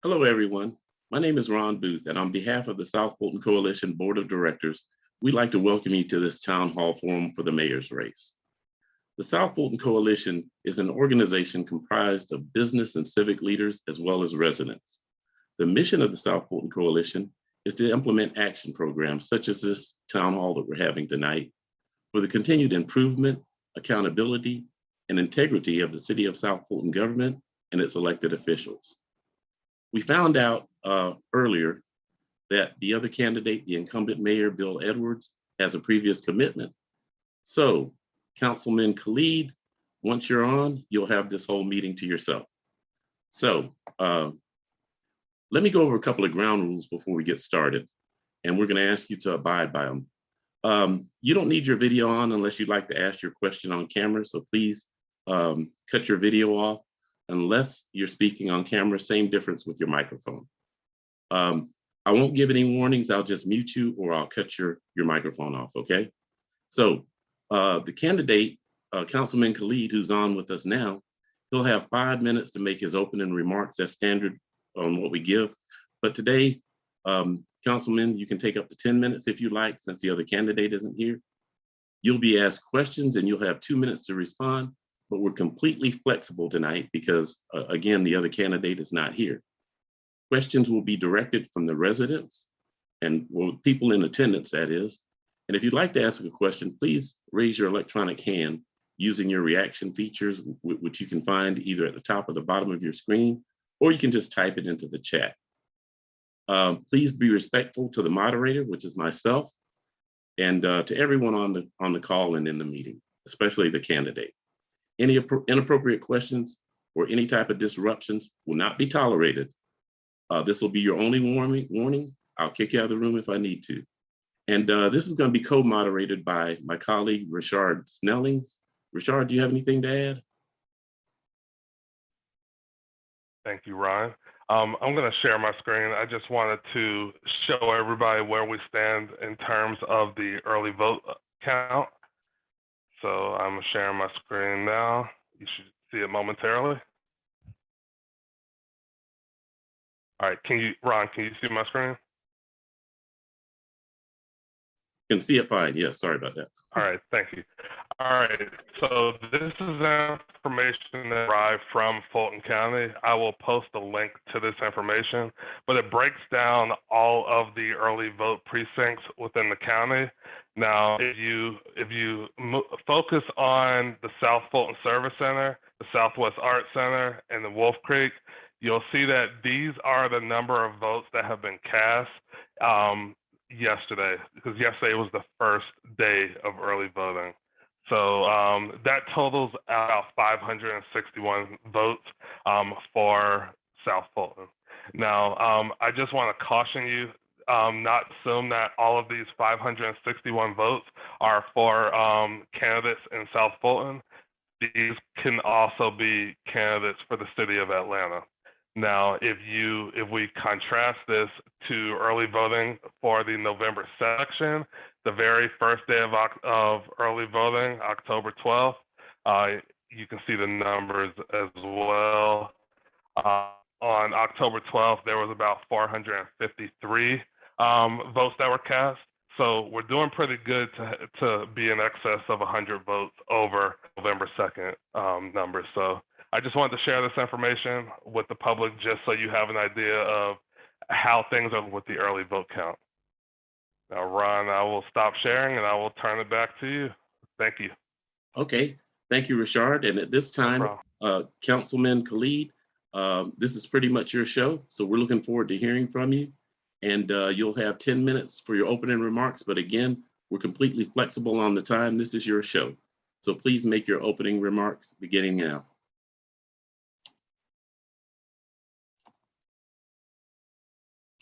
Hello, everyone. My name is Ron Booth, and on behalf of the South Fulton Coalition Board of Directors, we'd like to welcome you to this town hall forum for the mayor's race. The South Fulton Coalition is an organization comprised of business and civic leaders as well as residents. The mission of the South Fulton Coalition is to implement action programs such as this town hall that we're having tonight for the continued improvement, accountability, and integrity of the City of South Fulton government and its elected officials. We found out earlier that the other candidate, the incumbent mayor, Bill Edwards, has a previous commitment. So, Councilman Khalid, once you're on, you'll have this whole meeting to yourself. So, let me go over a couple of ground rules before we get started, and we're going to ask you to abide by them. You don't need your video on unless you'd like to ask your question on camera, so please cut your video off. Unless you're speaking on camera, same difference with your microphone. I won't give any warnings, I'll just mute you or I'll cut your microphone off, okay? So the candidate, Councilman Khalid, who's on with us now, he'll have 5 minutes to make his opening remarks. That's standard on what we give. But today, Councilman, you can take up to 10 minutes if you like, since the other candidate isn't here. You'll be asked questions and you'll have 2 minutes to respond. But we're completely flexible tonight because, again, the other candidate is not here. Questions will be directed from the residents and people in attendance, that is. And if you'd like to ask a question, please raise your electronic hand using your reaction features, which you can find either at the top or the bottom of your screen, or you can just type it into the chat. Please be respectful to the moderator, which is myself, and to everyone on the call and in the meeting, especially the candidate. Any inappropriate questions or any type of disruptions will not be tolerated. This will be your only warning. I'll kick you out of the room if I need to. And this is going to be co-moderated by my colleague, Richard Snellings. Richard, do you have anything to add? Thank you, Ron. I'm going to share my screen. I just wanted to show everybody where we stand in terms of the early vote count. So I'm sharing my screen now. You should see it momentarily. All right, Ron, can you see my screen? Can see it fine. Yes, sorry about that. All right, thank you. All right, so this is information that arrived from Fulton County. I will post a link to this information, but it breaks down all of the early vote precincts within the county. Now, if you focus on the South Fulton Service Center, the Southwest Art Center, and the Wolf Creek, you'll see that these are the number of votes that have been cast yesterday, because yesterday was the first day of early voting. So that totals about 561 votes for South Fulton. Now, I just want to caution you, not assume that all of these 561 votes are for candidates in South Fulton. These can also be candidates for the city of Atlanta. Now, if we contrast this to early voting for the November section, the very first day of early voting, October 12th, you can see the numbers as well. On October 12th, there was about 453 votes that were cast. So we're doing pretty good to be in excess of 100 votes over November 2nd numbers. So I just wanted to share this information with the public just so you have an idea of how things are with the early vote count. Now, Ron, I will stop sharing and I will turn it back to you. Thank you. Okay, thank you, Richard. And at this time, Councilman Khalid, this is pretty much your show. So we're looking forward to hearing from you. And you'll have 10 minutes for your opening remarks. But again, we're completely flexible on the time. This is your show. So please make your opening remarks beginning now.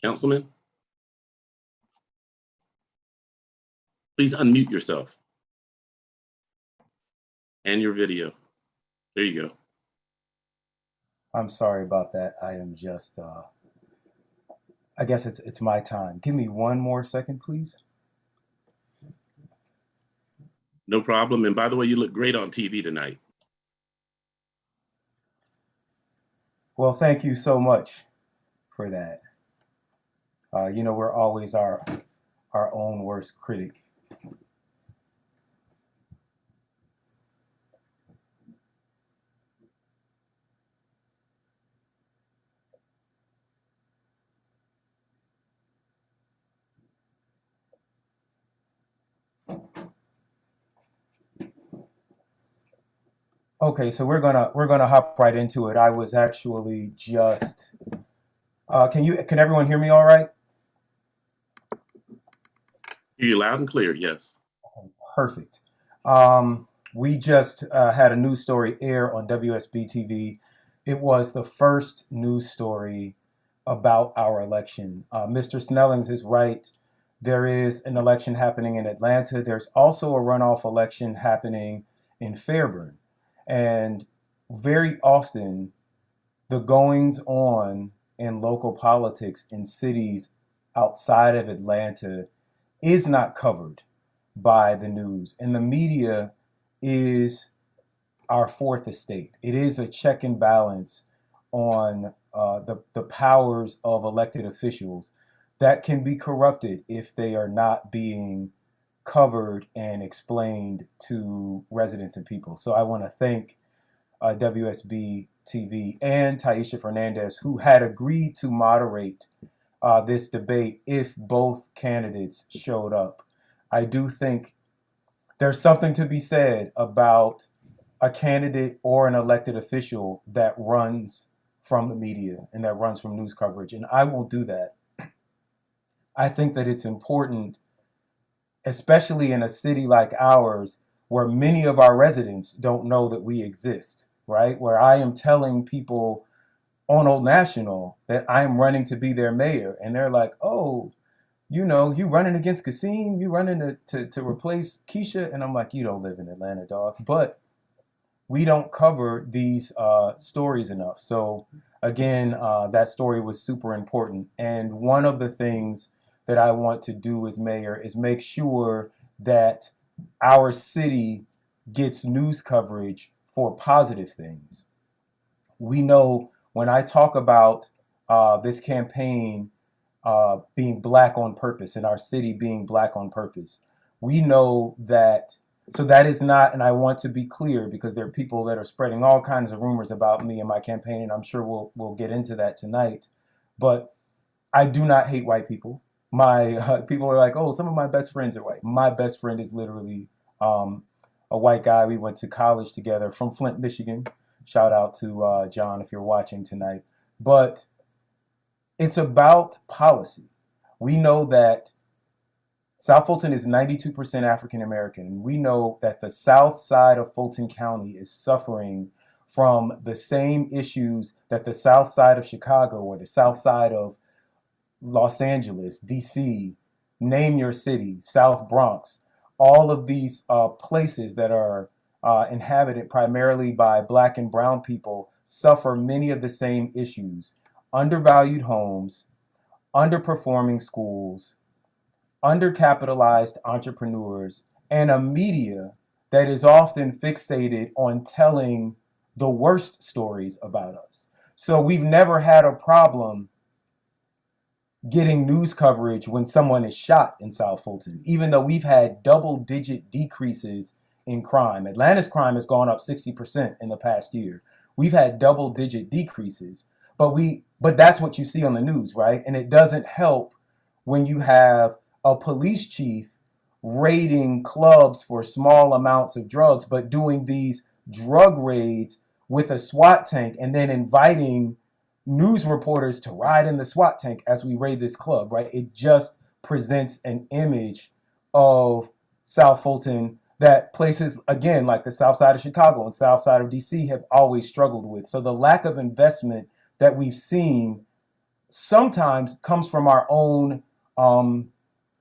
Councilman, please unmute yourself and your video. There you go. I'm sorry about that. I am just, I guess it's my time. Give me one more second, please. No problem. And by the way, you look great on TV tonight. Well, thank you so much for that. We're always our own worst critic. Okay, so we're gonna hop right into it. I was actually just can everyone hear me all right? Hear you loud and clear, yes. Perfect. We just had a news story air on WSB TV. It was the first news story about our election. Mr. Snellings is right. There is an election happening in Atlanta. There's also a runoff election happening in Fairburn. And very often, the goings on in local politics in cities outside of Atlanta is not covered by the news. And the media is our fourth estate. It is a check and balance on the powers of elected officials that can be corrupted if they are not being covered and explained to residents and people. So I want to thank WSB TV and Taisha Fernandez, who had agreed to moderate this debate if both candidates showed up. I do think there's something to be said about a candidate or an elected official that runs from the media and that runs from news coverage, and I will do that. I think that it's important, especially in a city like ours, where many of our residents don't know that we exist, right? Where I am telling people on Old National that I'm running to be their mayor, and they're like, oh, you running against Kasim, you running to replace Keisha, and I'm like, you don't live in Atlanta, dog. But we don't cover these stories enough. So again, that story was super important. And one of the things that I want to do as mayor is make sure that our city gets news coverage for positive things. We know when I talk about this campaign being black on purpose and our city being black on purpose, we know that. So that is not, and I want to be clear because there are people that are spreading all kinds of rumors about me and my campaign, and I'm sure we'll get into that tonight. But I do not hate white people. My people are like, oh, some of my best friends are white. My best friend is literally a white guy. We went to college together from Flint, Michigan. Shout out to John if you're watching tonight. But it's about policy. We know that South Fulton is 92% African American. We know that the south side of Fulton County is suffering from the same issues that the south side of Chicago or the south side of Los Angeles, DC, name your city, South Bronx, all of these places that are inhabited primarily by black and brown people suffer many of the same issues: undervalued homes, underperforming schools, undercapitalized entrepreneurs, and a media that is often fixated on telling the worst stories about us. So we've never had a problem getting news coverage when someone is shot in South Fulton, even though we've had double-digit decreases in crime. Atlanta's crime has gone up 60% in the past year. We've had double-digit decreases, but that's what you see on the news, right? And it doesn't help when you have a police chief raiding clubs for small amounts of drugs, but doing these drug raids with a SWAT tank and then inviting news reporters to ride in the SWAT tank as we raid this club, right? It just presents an image of South Fulton that places, again, like the south side of Chicago and south side of DC have always struggled with. So the lack of investment that we've seen sometimes comes from our own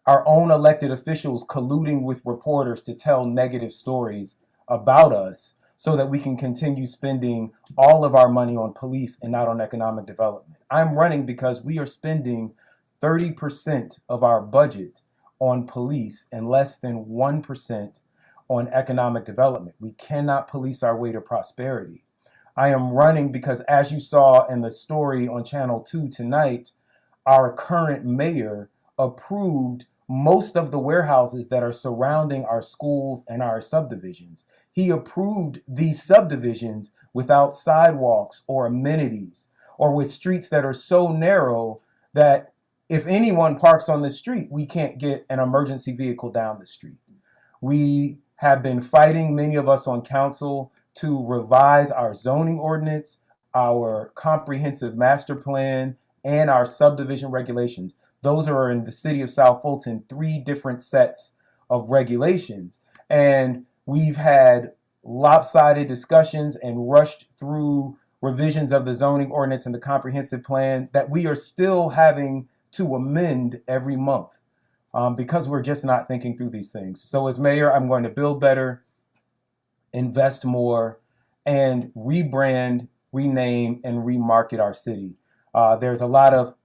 elected officials colluding with reporters to tell negative stories about us so that we can continue spending all of our money on police and not on economic development. I'm running because we are spending 30% of our budget on police and less than 1% on economic development. We cannot police our way to prosperity. I am running because, as you saw in the story on Channel 2 tonight, our current mayor approved most of the warehouses that are surrounding our schools and our subdivisions. He approved these subdivisions without sidewalks or amenities, or with streets that are so narrow that if anyone parks on the street, we can't get an emergency vehicle down the street. We have been fighting, many of us on council, to revise our zoning ordinance, our comprehensive master plan, and our subdivision regulations. Those are in the city of South Fulton, 3 different sets of regulations. And we've had lopsided discussions and rushed through revisions of the zoning ordinance and the comprehensive plan that we are still having to amend every month because we're just not thinking through these things. So as mayor, I'm going to build better, invest more, and rebrand, rename, and remarket our city. There's a lot of,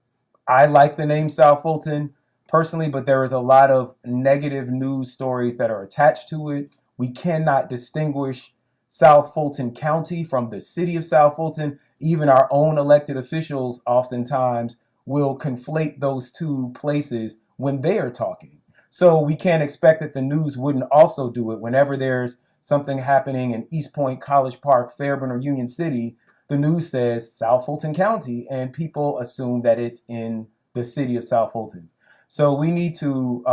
I like the name South Fulton personally, but there is a lot of negative news stories that are attached to it. We cannot distinguish South Fulton County from the city of South Fulton. Even our own elected officials oftentimes will conflate those 2 places when they are talking. So we can't expect that the news wouldn't also do it. Whenever there's something happening in East Point, College Park, Fairburn, or Union City, the news says South Fulton County, and people assume that it's in the city of South Fulton. So we need to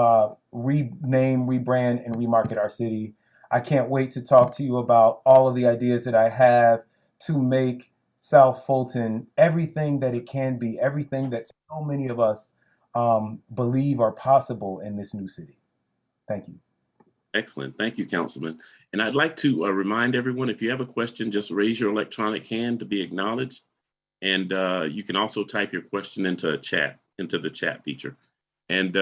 rename, rebrand, and remarket our city. I can't wait to talk to you about all of the ideas that I have to make South Fulton everything that it can be, everything that so many of us believe are possible in this new city. Thank you. Excellent. Thank you, Councilman. And I'd like to remind everyone, if you have a question, just raise your electronic hand to be acknowledged. And you can also type your question into the chat feature. And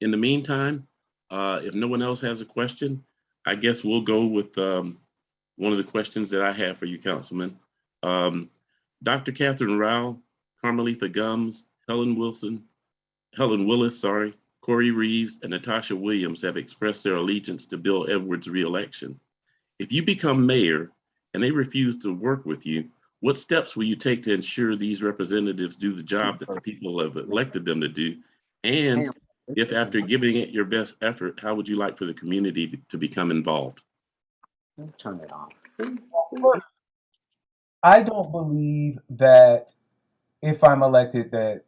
in the meantime, if no one else has a question, I guess we'll go with one of the questions that I have for you, Councilman. Dr. Catherine Rao, Carmelita Gums, Helen Willis, Corey Reeves, and Natasha Williams have expressed their allegiance to Bill Edwards' re-election. If you become mayor and they refuse to work with you, what steps will you take to ensure these representatives do the job that the people have elected them to do? And if after giving it your best effort, how would you like for the community to become involved? Turn it on. I don't believe that if I'm elected that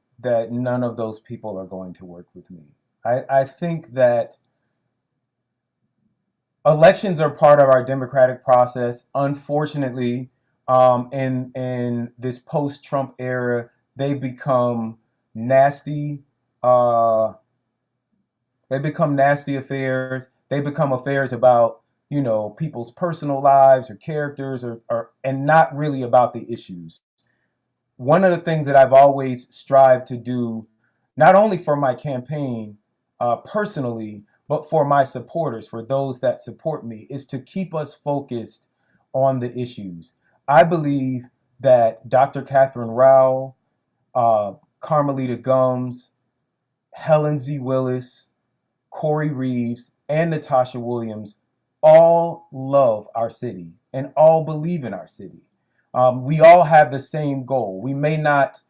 none of those people are going to work with me. I think that elections are part of our democratic process. Unfortunately, in this post-Trump era, they become nasty. They become nasty affairs. They become affairs about, people's personal lives or characters, and not really about the issues. One of the things that I've always strived to do, not only for my campaign personally, but for my supporters, for those that support me, is to keep us focused on the issues. I believe that Dr. Catherine Rao, Carmelita Gums, Helen Z. Willis, Corey Reeves, and Natasha Williams all love our city and all believe in our city. We all have the same goal. We may not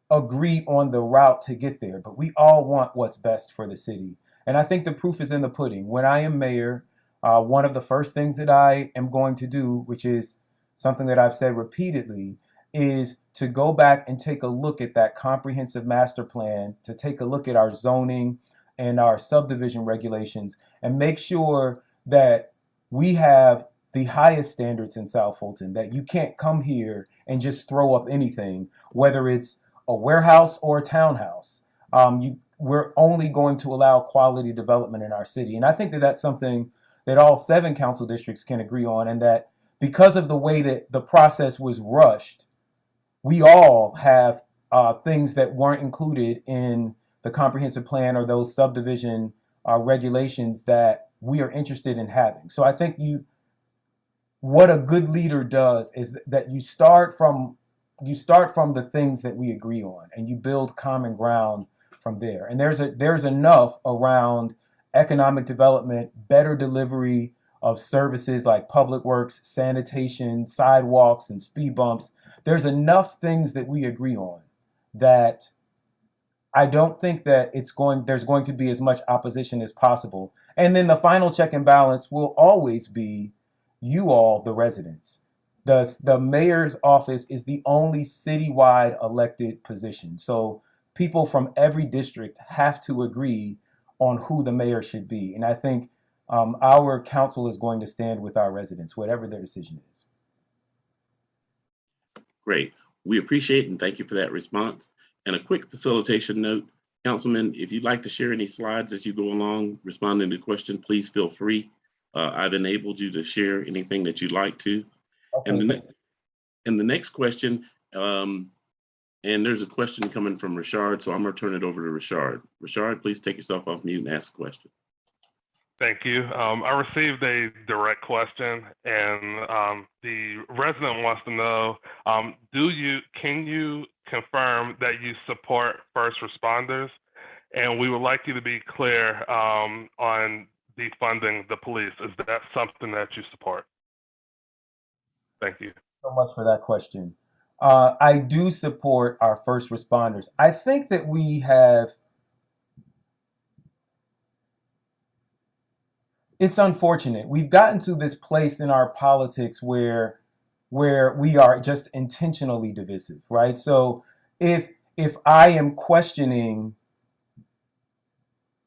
agree on the route to get there, but we all want what's best for the city. And I think the proof is in the pudding. When I am mayor, one of the first things that I am going to do, which is something that I've said repeatedly, is to go back and take a look at that comprehensive master plan, to take a look at our zoning and our subdivision regulations, and make sure that we have the highest standards in South Fulton, that you can't come here and just throw up anything, whether it's a warehouse or a townhouse. We're only going to allow quality development in our city. And I think that that's something that all 7 council districts can agree on, and that because of the way that the process was rushed, we all have things that weren't included in the comprehensive plan or those subdivision regulations that we are interested in having. So I think what a good leader does is that you start from the things that we agree on, and you build common ground from there. And there's enough around economic development, better delivery of services like public works, sanitation, sidewalks, and speed bumps. There's enough things that we agree on that I don't think that there's going to be as much opposition as possible. And then the final check and balance will always be you all, the residents. The mayor's office is the only citywide elected position. So people from every district have to agree on who the mayor should be. And I think our council is going to stand with our residents, whatever their decision is. Great. We appreciate and thank you for that response. And a quick facilitation note, Councilman, if you'd like to share any slides as you go along responding to the question, please feel free. I've enabled you to share anything that you'd like to. Okay. And the next question, and there's a question coming from Richard, so I'm gonna turn it over to Richard. Richard, please take yourself off mute and ask a question. Thank you. I received a direct question, and the resident wants to know, can you confirm that you support first responders? And we would like you to be clear on defunding the police. Is that something that you support? Thank you. So much for that question. I do support our first responders. I think that it's unfortunate. We've gotten to this place in our politics where we are just intentionally divisive, right? So if I am questioning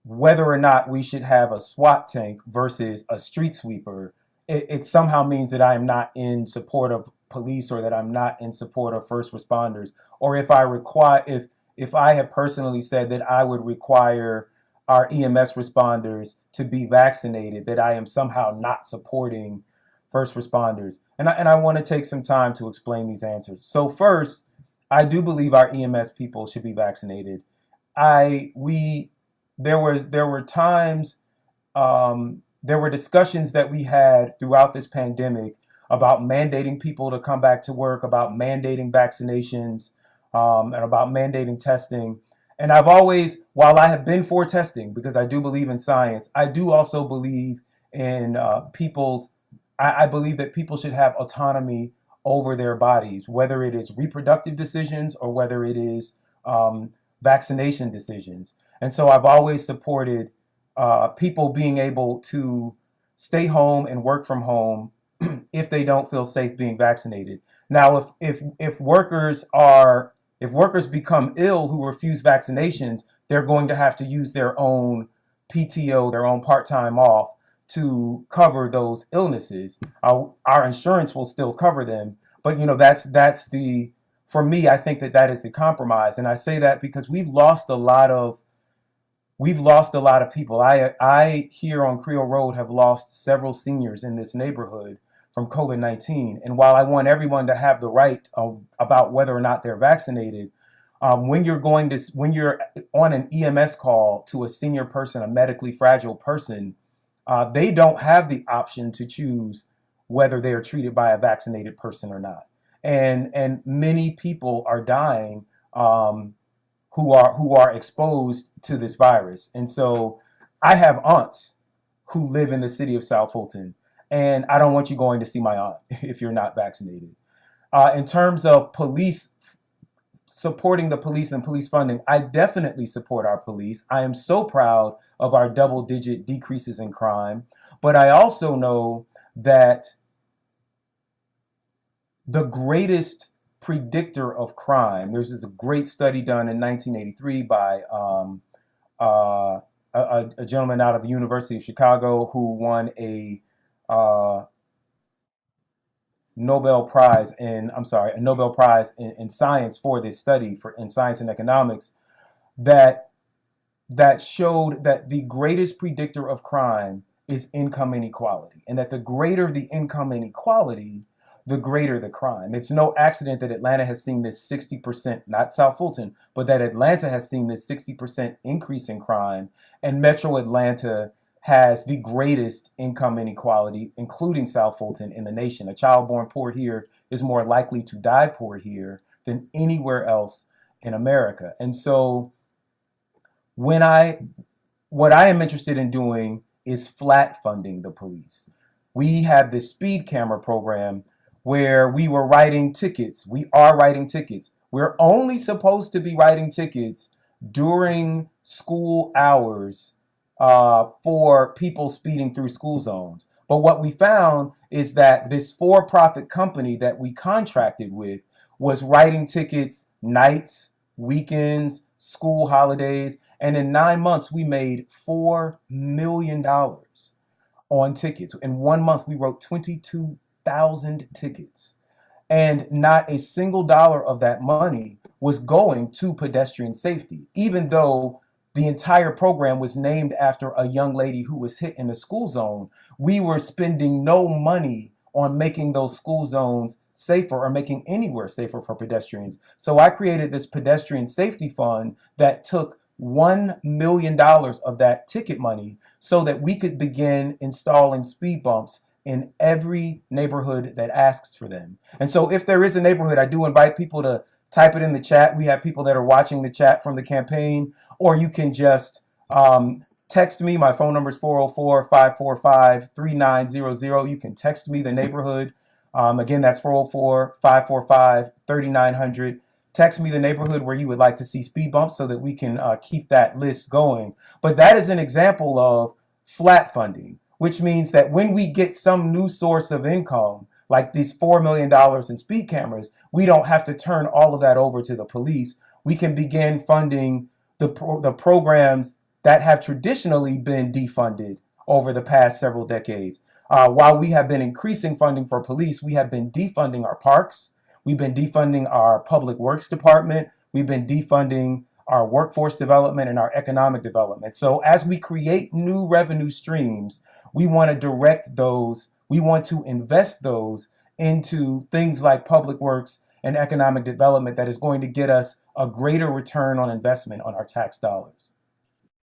whether or not we should have a SWAT tank versus a street sweeper, it somehow means that I am not in support of police or that I'm not in support of first responders. Or if I have personally said that I would require our EMS responders to be vaccinated, that I am somehow not supporting first responders. And I want to take some time to explain these answers. So first, I do believe our EMS people should be vaccinated. There were times, there were discussions that we had throughout this pandemic about mandating people to come back to work, about mandating vaccinations, and about mandating testing. And I've always, while I have been for testing, because I do believe in science, I do also believe in I believe that people should have autonomy over their bodies, whether it is reproductive decisions or whether it is vaccination decisions. And so I've always supported people being able to stay home and work from home if they don't feel safe being vaccinated. Now, if workers become ill who refuse vaccinations, they're going to have to use their own PTO, their own part-time off to cover those illnesses. Our insurance will still cover them, but for me, I think that is the compromise. And I say that because we've lost a lot of people. I here on Creole Road have lost several seniors in this neighborhood from COVID-19. And while I want everyone to have the right about whether or not they're vaccinated, when you're on an EMS call to a senior person, a medically fragile person, they don't have the option to choose whether they are treated by a vaccinated person or not. And many people are dying who are exposed to this virus. And so I have aunts who live in the city of South Fulton, and I don't want you going to see my aunt if you're not vaccinated. In terms of supporting the police and police funding, I definitely support our police. I am so proud of our double-digit decreases in crime, but I also know that the greatest predictor of crime, there's this great study done in 1983 by a gentleman out of the University of Chicago who won a Nobel Prize in science for this study in science and economics, that showed that the greatest predictor of crime is income inequality, and that the greater the income inequality, the greater the crime. It's no accident that Atlanta has seen this 60%, not South Fulton, but that Atlanta has seen this 60% increase in crime, and Metro Atlanta has the greatest income inequality, including South Fulton, in the nation. A child born poor here is more likely to die poor here than anywhere else in America. And so what I am interested in doing is flat funding the police. we had this speed camera program where we were writing tickets. We are writing tickets. We're only supposed to be writing tickets during school hours for people speeding through school zones. But what we found is that this for-profit company that we contracted with was writing tickets nights, weekends, school holidays, and in 9 months we made $4 million on tickets. In 1 month we wrote 22,000 tickets, and not a single dollar of that money was going to pedestrian safety, even though the entire program was named after a young lady who was hit in the school zone. We were spending no money on making those school zones safer or making anywhere safer for pedestrians. So I created this pedestrian safety fund that took $1 million of that ticket money so that we could begin installing speed bumps in every neighborhood that asks for them. And so if there is a neighborhood, I do invite people to type it in the chat. We have people that are watching the chat from the campaign, or you can just text me. My phone number is 404-545-3900. You can text me the neighborhood. Again, that's 404-545-3900. Text me the neighborhood where you would like to see speed bumps so that we can keep that list going. But that is an example of flat funding, which means that when we get some new source of income, like these $4 million in speed cameras, we don't have to turn all of that over to the police. We can begin funding the programs that have traditionally been defunded over the past several decades. While we have been increasing funding for police, we have been defunding our parks. We've been defunding our public works department. We've been defunding our workforce development and our economic development. So as we create new revenue streams, we want to direct those, we want to invest those into things like public works and economic development that is going to get us a greater return on investment on our tax dollars.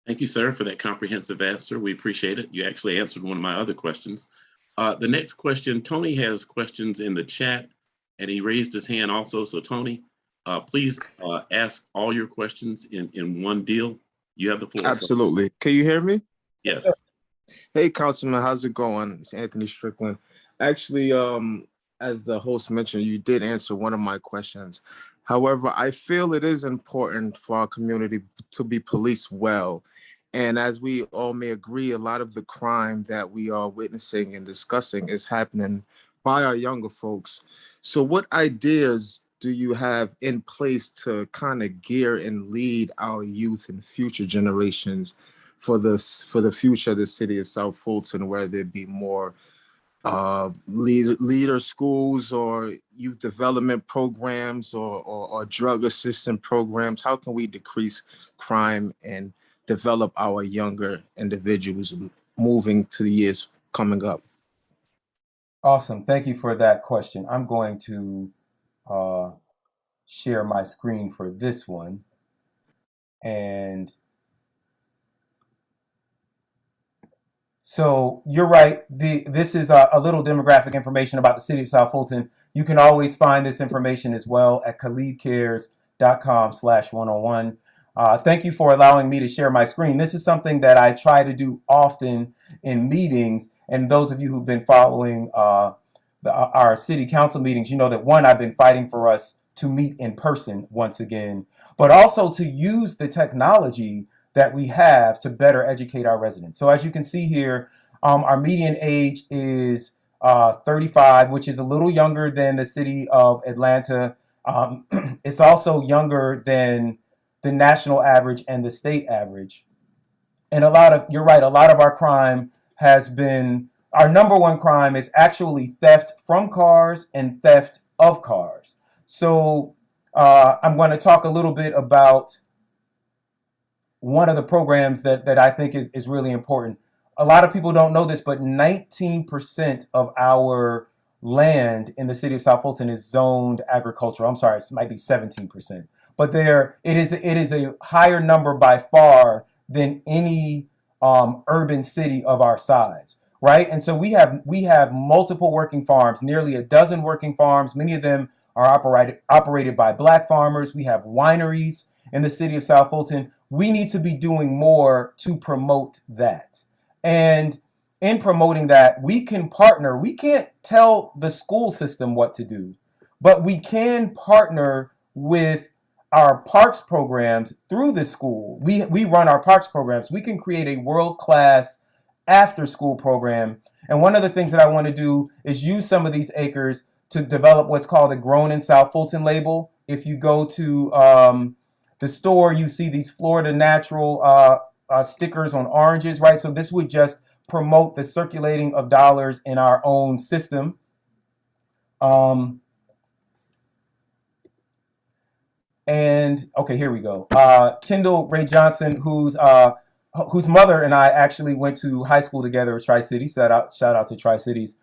Thank you, sir, for that comprehensive answer. We appreciate it. You actually answered one of my other questions. The next question, Tony has questions in the chat, and he raised his hand also. So Tony, please ask all your questions in one deal. You have the floor. Absolutely. Can you hear me? Yes. Hey, Councilman, how's it going? It's Anthony Strickland. Actually, as the host mentioned, you did answer one of my questions. However, I feel it is important for our community to be policed well. And as we all may agree, a lot of the crime that we are witnessing and discussing is happening by our younger folks. So what ideas do you have in place to kind of gear and lead our youth and future generations for the future of the city of South Fulton, where there be more leader schools or youth development programs or drug assistance programs? How can we decrease crime and develop our younger individuals moving to the years coming up? Awesome. Thank you for that question. I'm going to share my screen for this one. And so you're right. This is a little demographic information about the city of South Fulton. You can always find this information as well at khalidcares.com/101. Thank you for allowing me to share my screen. This is something that I try to do often in meetings. And those of you who've been following our city council meetings, you know that one, I've been fighting for us to meet in person once again, but also to use the technology that we have to better educate our residents. So as you can see here, our median age is 35, which is a little younger than the city of Atlanta. It's also younger than the national average and the state average. And you're right, a lot of our crime has been, our number one crime is actually theft from cars and theft of cars. So I'm going to talk a little bit about one of the programs that I think is really important. A lot of people don't know this, but 19% of our land in the city of South Fulton is zoned agricultural. I'm sorry, it might be 17%. But it is a higher number by far than any urban city of our size, right? And so we have multiple working farms, nearly a dozen working farms. Many of them are operated by Black farmers. We have wineries in the city of South Fulton. We need to be doing more to promote that. And in promoting that, we can partner. We can't tell the school system what to do, but we can partner with our parks programs through the school. We run our parks programs. We can create a world-class after-school program. And one of the things that I want to do is use some of these acres to develop what's called a Grown in South Fulton label. If you go to the store, you see these Florida Natural stickers on oranges, right? So this would just promote the circulating of dollars in our own system. And okay, here we go. Kendall Ray Johnson, whose mother and I actually went to high school together at Tri-Cities. Shout out to Tri-Cities.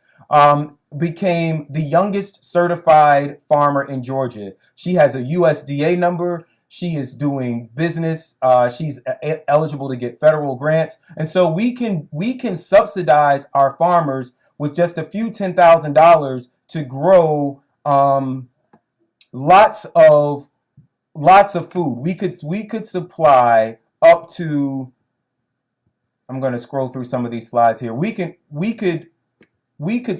Became the youngest certified farmer in Georgia. She has a USDA number. She is doing business. She's eligible to get federal grants, and so we can subsidize our farmers with just a few $10,000 to grow lots of food. We could supply up to. I'm going to scroll through some of these slides here. We could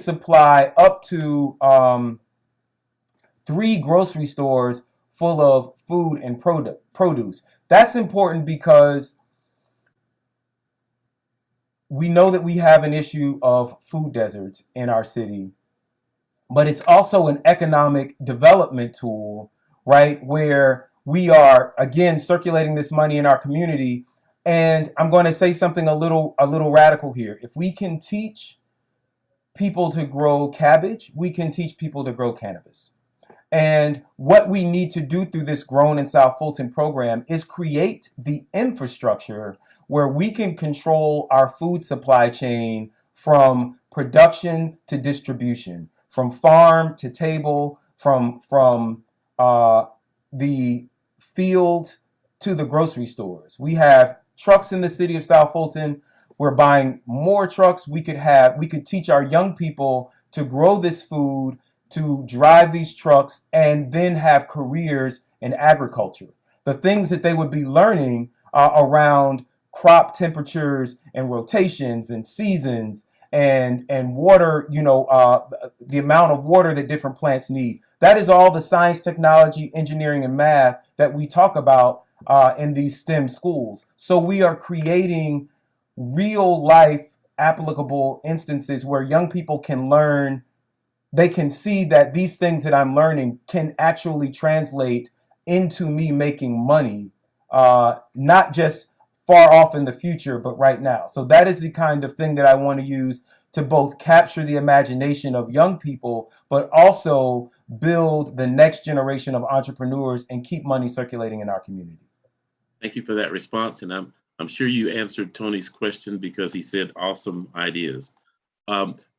supply up to 3 grocery stores full of food and produce. That's important because we know that we have an issue of food deserts in our city, but it's also an economic development tool, right? Where we are, again, circulating this money in our community. And I'm going to say something a little radical here. If we can teach people to grow cabbage, we can teach people to grow cannabis. And what we need to do through this Grown in South Fulton program is create the infrastructure where we can control our food supply chain from production to distribution, from farm to table, from the fields to the grocery stores. We have trucks in the city of South Fulton. We're buying more trucks. We could teach our young people to grow this food, to drive these trucks, and then have careers in agriculture. The things that they would be learning around crop temperatures and rotations and seasons and water, the amount of water that different plants need. That is all the science, technology, engineering, and math that we talk about in these STEM schools. So we are creating real life applicable instances where young people can learn. They can see that these things that I'm learning can actually translate into me making money, not just far off in the future, but right now. So that is the kind of thing that I want to use to both capture the imagination of young people, but also build the next generation of entrepreneurs and keep money circulating in our community. Thank you for that response. And I'm sure you answered Tony's question because he said awesome ideas.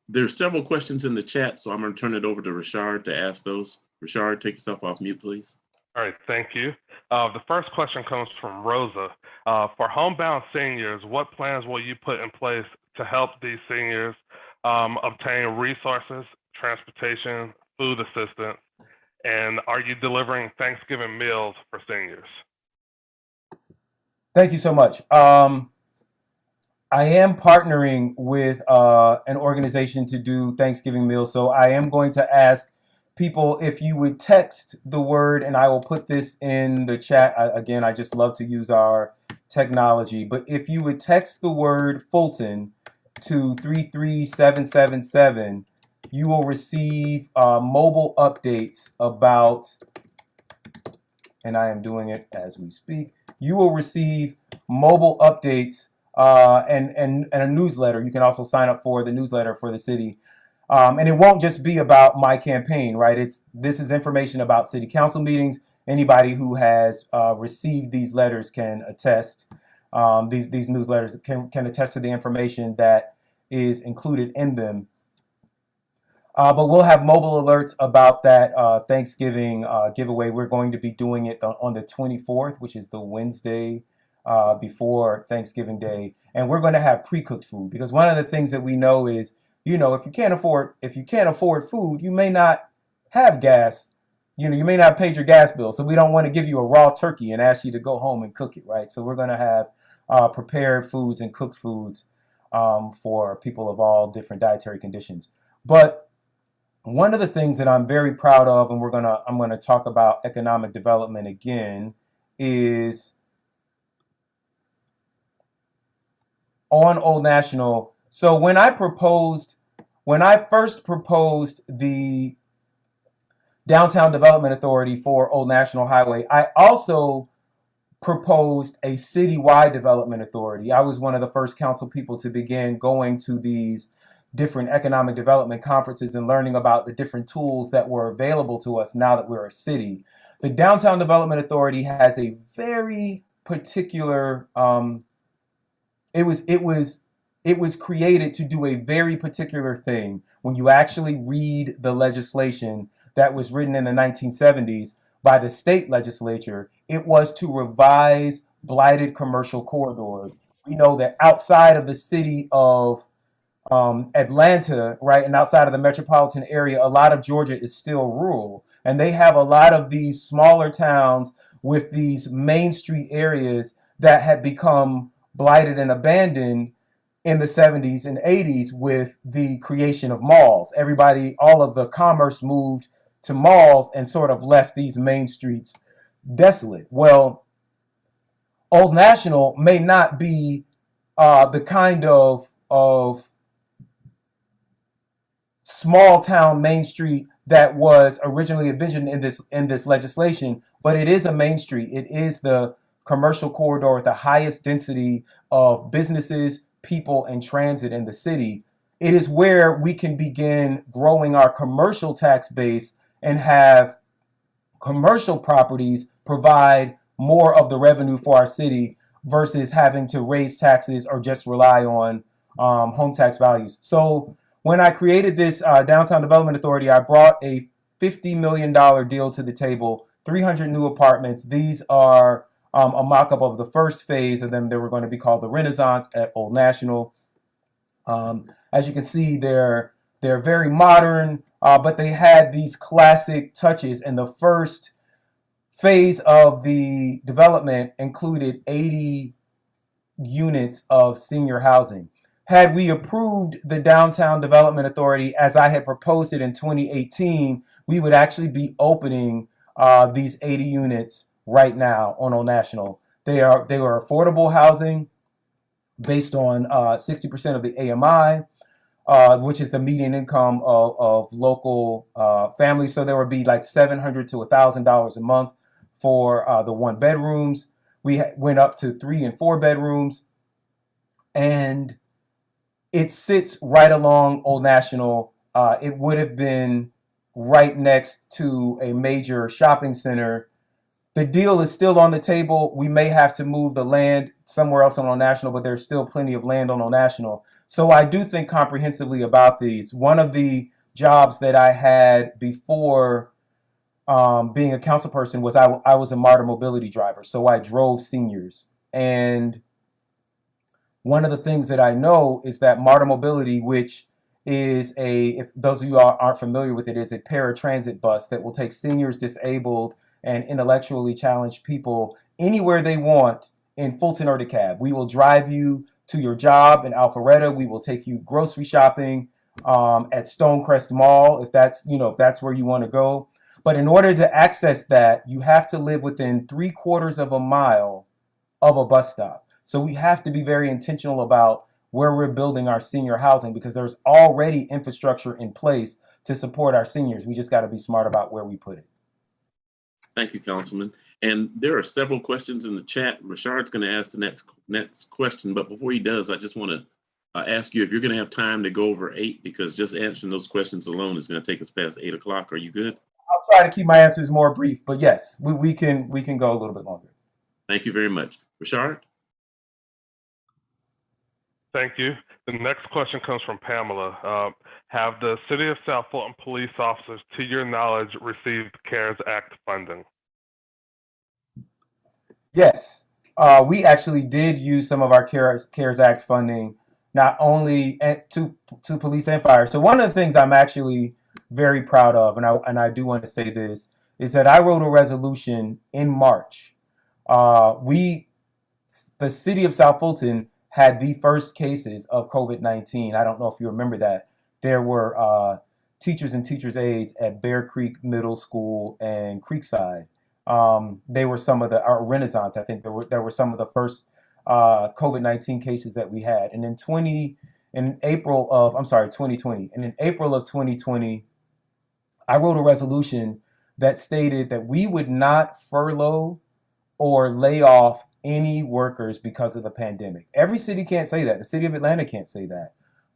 There are several questions in the chat, so I'm going to turn it over to Rashard to ask those. Rashard, take yourself off mute, please. All right, thank you. The first question comes from Rosa. For homebound seniors, what plans will you put in place to help these seniors obtain resources, transportation, food assistance, and are you delivering Thanksgiving meals for seniors? Thank you so much. I am partnering with an organization to do Thanksgiving meals. So I am going to ask people if you would text the word, and I will put this in the chat. Again, I just love to use our technology. But if you would text the word Fulton to 33777, you will receive mobile updates about, and I am doing it as we speak. You will receive mobile updates and a newsletter. You can also sign up for the newsletter for the city. And it won't just be about my campaign, right? This is information about city council meetings. Anybody who has received these letters can attest. These newsletters can attest to the information that is included in them. But we'll have mobile alerts about that Thanksgiving giveaway. We're going to be doing it on the 24th, which is the Wednesday before Thanksgiving Day. And we're going to have pre-cooked food, because one of the things that we know is, if you can't afford food, you may not have gas. You may not have paid your gas bill. So we don't want to give you a raw turkey and ask you to go home and cook it, right? So we're going to have prepared foods and cooked foods. for people of all different dietary conditions. But one of the things that I'm very proud of, and I'm gonna talk about economic development again, is on Old National. So when I first proposed the Downtown Development Authority for Old National Highway, I also proposed a citywide development authority. I was one of the first council people to begin going to these different economic development conferences and learning about the different tools that were available to us now that we're a city. The Downtown Development Authority has a very particular, it was created to do a very particular thing. When you actually read the legislation that was written in the 1970s by the state legislature, it was to revise blighted commercial corridors. We know that outside of the city of Atlanta, right, and outside of the metropolitan area, a lot of Georgia is still rural. And they have a lot of these smaller towns with these main street areas that had become blighted and abandoned in the 70s and 80s with the creation of malls. All of the commerce moved to malls and sort of left these main streets desolate. Well, Old National may not be the kind of small town main street that was originally envisioned in this legislation, but it is a main street. It is the commercial corridor with the highest density of businesses, people, and transit in the city. It is where we can begin growing our commercial tax base and have commercial properties provide more of the revenue for our city versus having to raise taxes or just rely on home tax values. So when I created this Downtown Development Authority, I brought a $50 million deal to the table, 300 new apartments. These are a mock-up of the first phase of them. They were going to be called the Renaissance at Old National. As you can see, they're very modern, but they had these classic touches. And the first phase of the development included 80 units of senior housing. Had we approved the Downtown Development Authority as I had proposed it in 2018, we would actually be opening these 80 units right now on Old National. They were affordable housing based on 60% of the AMI, which is the median income of local families. So there would be like $700 to $1,000 a month for the 1 bedrooms. We went up to 3 and 4 bedrooms, and it sits right along Old National. It would have been right next to a major shopping center. The deal is still on the table. We may have to move the land somewhere else on Old National, but there's still plenty of land on Old National. So I do think comprehensively about these. One of the jobs that I had before being a council person was I was a MARTA mobility driver. So I drove seniors. And one of the things that I know is that MARTA mobility, which is if those of you aren't familiar with it, is a paratransit bus that will take seniors, disabled, and intellectually challenged people anywhere they want in Fulton or DeKalb. We will drive you to your job in Alpharetta. We will take you grocery shopping at Stonecrest Mall if that's where you want to go. But in order to access that, you have to live within 3/4 of a mile of a bus stop. So we have to be very intentional about where we're building our senior housing because there's already infrastructure in place to support our seniors. We just got to be smart about where we put it. Thank you, Councilman. And there are several questions in the chat. Rashard's going to ask the next question, but before he does, I just want to ask you if you're going to have time to go over 8, because just answering those questions alone is going to take us past 8 o'clock. Are you good? I'll try to keep my answers more brief, but yes, we can go a little bit longer. Thank you very much. Rashard? Thank you. The next question comes from Pamela. Have the City of South Fulton police officers, to your knowledge, received CARES Act funding? Yes, we actually did use some of our CARES Act funding, not only to police and fire. So one of the things I'm actually very proud of, and I do want to say this, is that I wrote a resolution in March. The City of South Fulton had the first cases of COVID-19. I don't know if you remember that. There were teachers and teachers' aides at Bear Creek Middle School and Creekside. They were some of our Renaissance. I think there were some of the first COVID-19 cases that we had. And in 2020, and in April of 2020, I wrote a resolution that stated that we would not furlough or lay off any workers because of the pandemic. Every city can't say that. The city of Atlanta can't say that.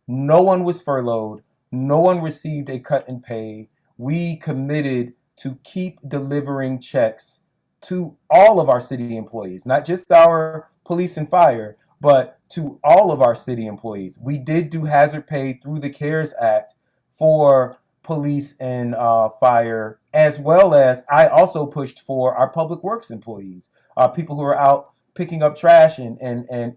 No one was furloughed. No one received a cut in pay. We committed to keep delivering checks to all of our city employees, not just our police and fire, but to all of our city employees. We did do hazard pay through the CARES Act for police and fire, as well as I also pushed for our public works employees, people who are out picking up trash and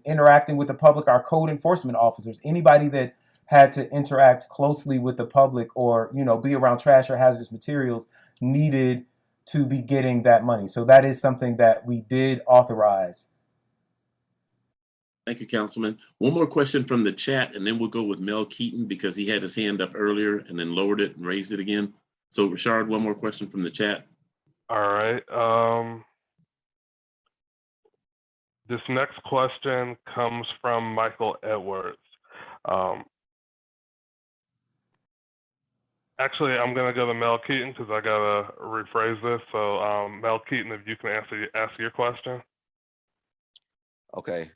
interacting with the public, our code enforcement officers, anybody that had to interact closely with the public or, be around trash or hazardous materials needed to be getting that money. So that is something that we did authorize. Thank you, Councilman. One more question from the chat, and then we'll go with Mel Keaton because he had his hand up earlier and then lowered it and raised it again. So, Rashard, one more question from the chat. All right. This next question comes from Michael Edwards. Actually, I'm going to go to Mel Keaton because I got to rephrase this. So, Mel Keaton, if you can ask your question. Okay.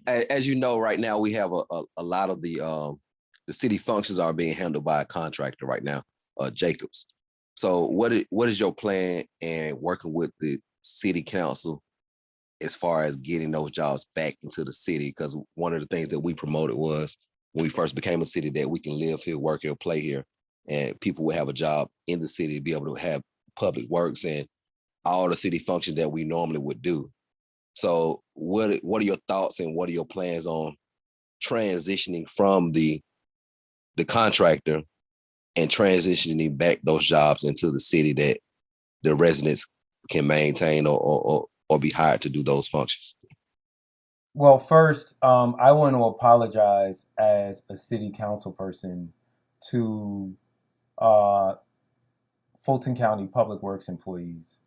As you know, right now we have a lot of the city functions are being handled by a contractor right now, Jacobs. So what is your plan and working with the city council as far as getting those jobs back into the city? Because one of the things that we promoted was when we first became a city that we can live here, work here, play here, and people will have a job in the city to be able to have public works and all the city functions that we normally would do. So what are your thoughts and what are your plans on transitioning from the contractor and transitioning back those jobs into the city that the residents can maintain or be hired to do those functions? Well, first, I want to apologize as a city council person to Fulton County Public Works employees.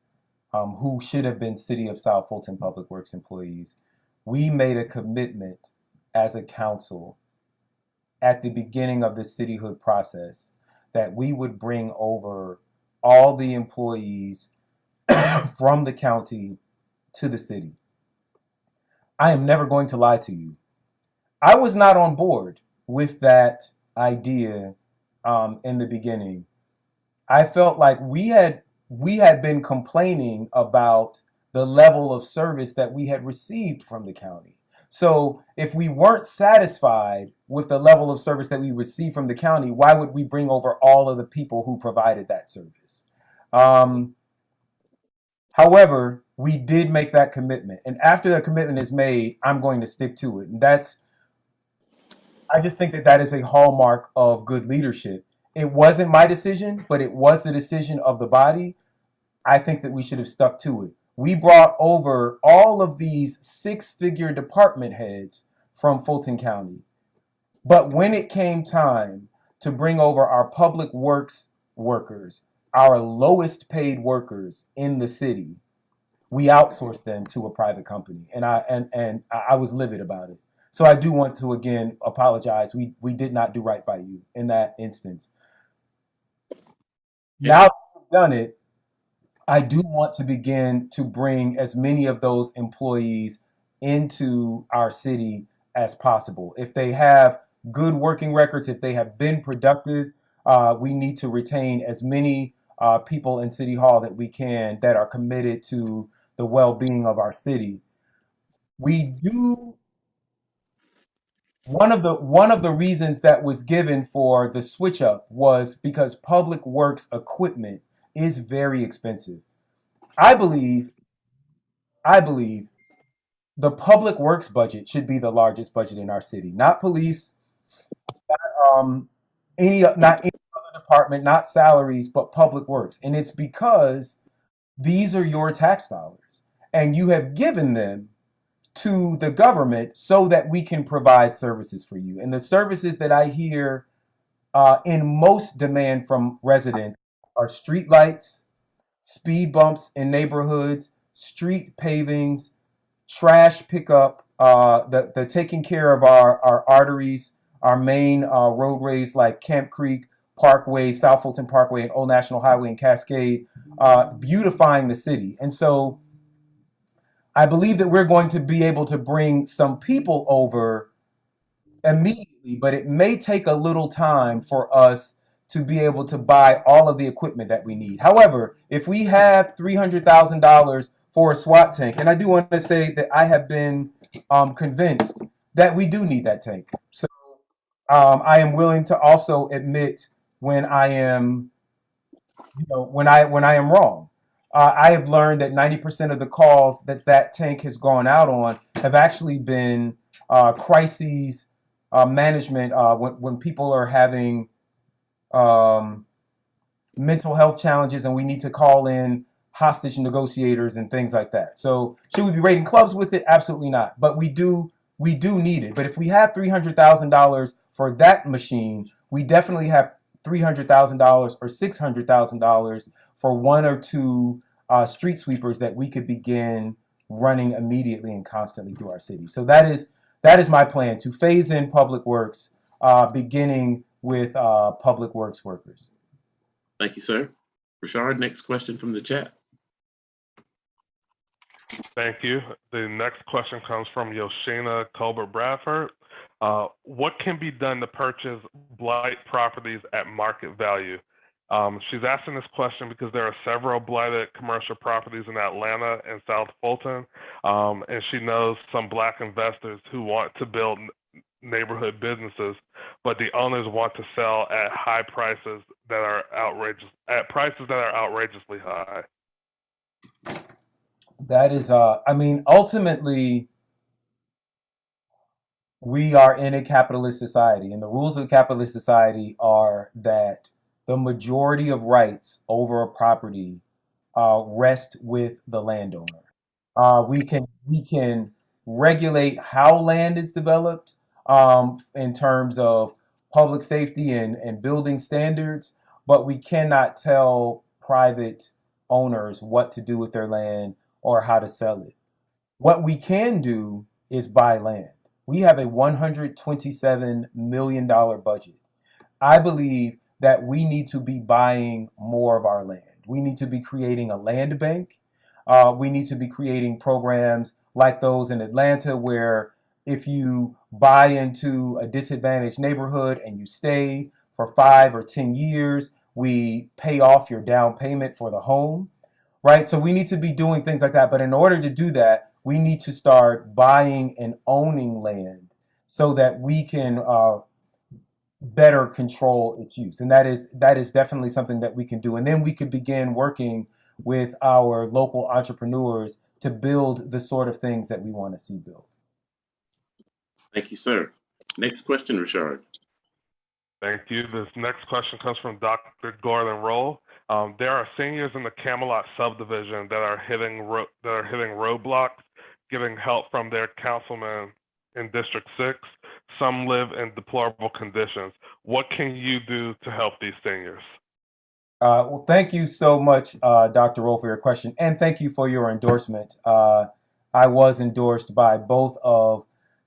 Who should have been City of South Fulton Public Works employees. We made a commitment as a council at the beginning of the cityhood process that we would bring over all the employees from the county to the city. I am never going to lie to you. I was not on board with that idea in the beginning. I felt like we had been complaining about the level of service that we had received from the county. So if we weren't satisfied with the level of service that we received from the county, why would we bring over all of the people who provided that service? However, we did make that commitment. And after the commitment is made, I'm going to stick to it. And I just think that is a hallmark of good leadership. It wasn't my decision, but it was the decision of the body. I think that we should have stuck to it. We brought over all of these six-figure department heads from Fulton County. But when it came time to bring over our public works workers, our lowest paid workers in the city, we outsourced them to a private company. And I was livid about it. So I do want to, again, apologize. We did not do right by you in that instance. Now that we've done it, I do want to begin to bring as many of those employees into our city as possible. If they have good working records, if they have been productive, we need to retain as many people in City Hall that we can that are committed to the well-being of our city. One of the reasons that was given for the switch up was because public works equipment is very expensive. I believe the public works budget should be the largest budget in our city, not police, not any other department, not salaries, but public works. And it's because these are your tax dollars and you have given them to the government so that we can provide services for you. And the services that I hear in most demand from residents are street lights, speed bumps in neighborhoods, street pavings, trash pickup, the taking care of our arteries, our main roadways like Camp Creek Parkway, South Fulton Parkway, and Old National Highway and Cascade, beautifying the city. And so I believe that we're going to be able to bring some people over immediately, but it may take a little time for us to be able to buy all of the equipment that we need. However, if we have $300,000 for a SWAT tank, and I do want to say that I have been convinced that we do need that tank. So I am willing to also admit when I am, when I am wrong. I have learned that 90% of the calls that tank has gone out on have actually been crises management when people are having mental health challenges and we need to call in hostage negotiators and things like that. So should we be raiding clubs with it? Absolutely not. But we do need it. But if we have $300,000 for that machine, we definitely have $300,000 or $600,000 for one or two street sweepers that we could begin running immediately and constantly through our city. So that is my plan, to phase in public works, beginning with public works workers. Thank you, sir. Rashard, next question from the chat. Thank you. The next question comes from Yoshina Colbert Bradford. What can be done to purchase blight properties at market value? She's asking this question because there are several blighted commercial properties in Atlanta and South Fulton, and she knows some Black investors who want to build neighborhood businesses, but the owners want to sell at high prices that are outrageously high. That is, ultimately, we are in a capitalist society, and the rules of the capitalist society are that the majority of rights over a property rest with the landowner. We can regulate how land is developed in terms of public safety and building standards, but we cannot tell private owners what to do with their land or how to sell it. What we can do is buy land. We have a $127 million budget. I believe that we need to be buying more of our land. We need to be creating a land bank. We need to be creating programs like those in Atlanta, where if you buy into a disadvantaged neighborhood and you stay for 5 or 10 years, we pay off your down payment for the home, right? So we need to be doing things like that. But in order to do that, we need to start buying and owning land so that we can better control its use. And that is definitely something that we can do. And then we could begin working with our local entrepreneurs to build the sort of things that we want to see built. Thank you, sir. Next question, Rashard. Thank you. This next question comes from Dr. Gordon Roll. There are seniors in the Camelot subdivision that are hitting roadblocks, getting help from their councilman in District 6. Some live in deplorable conditions. What can you do to help these seniors? Well, thank you so much, Dr. Roll, for your question, and thank you for your endorsement. I was endorsed by both of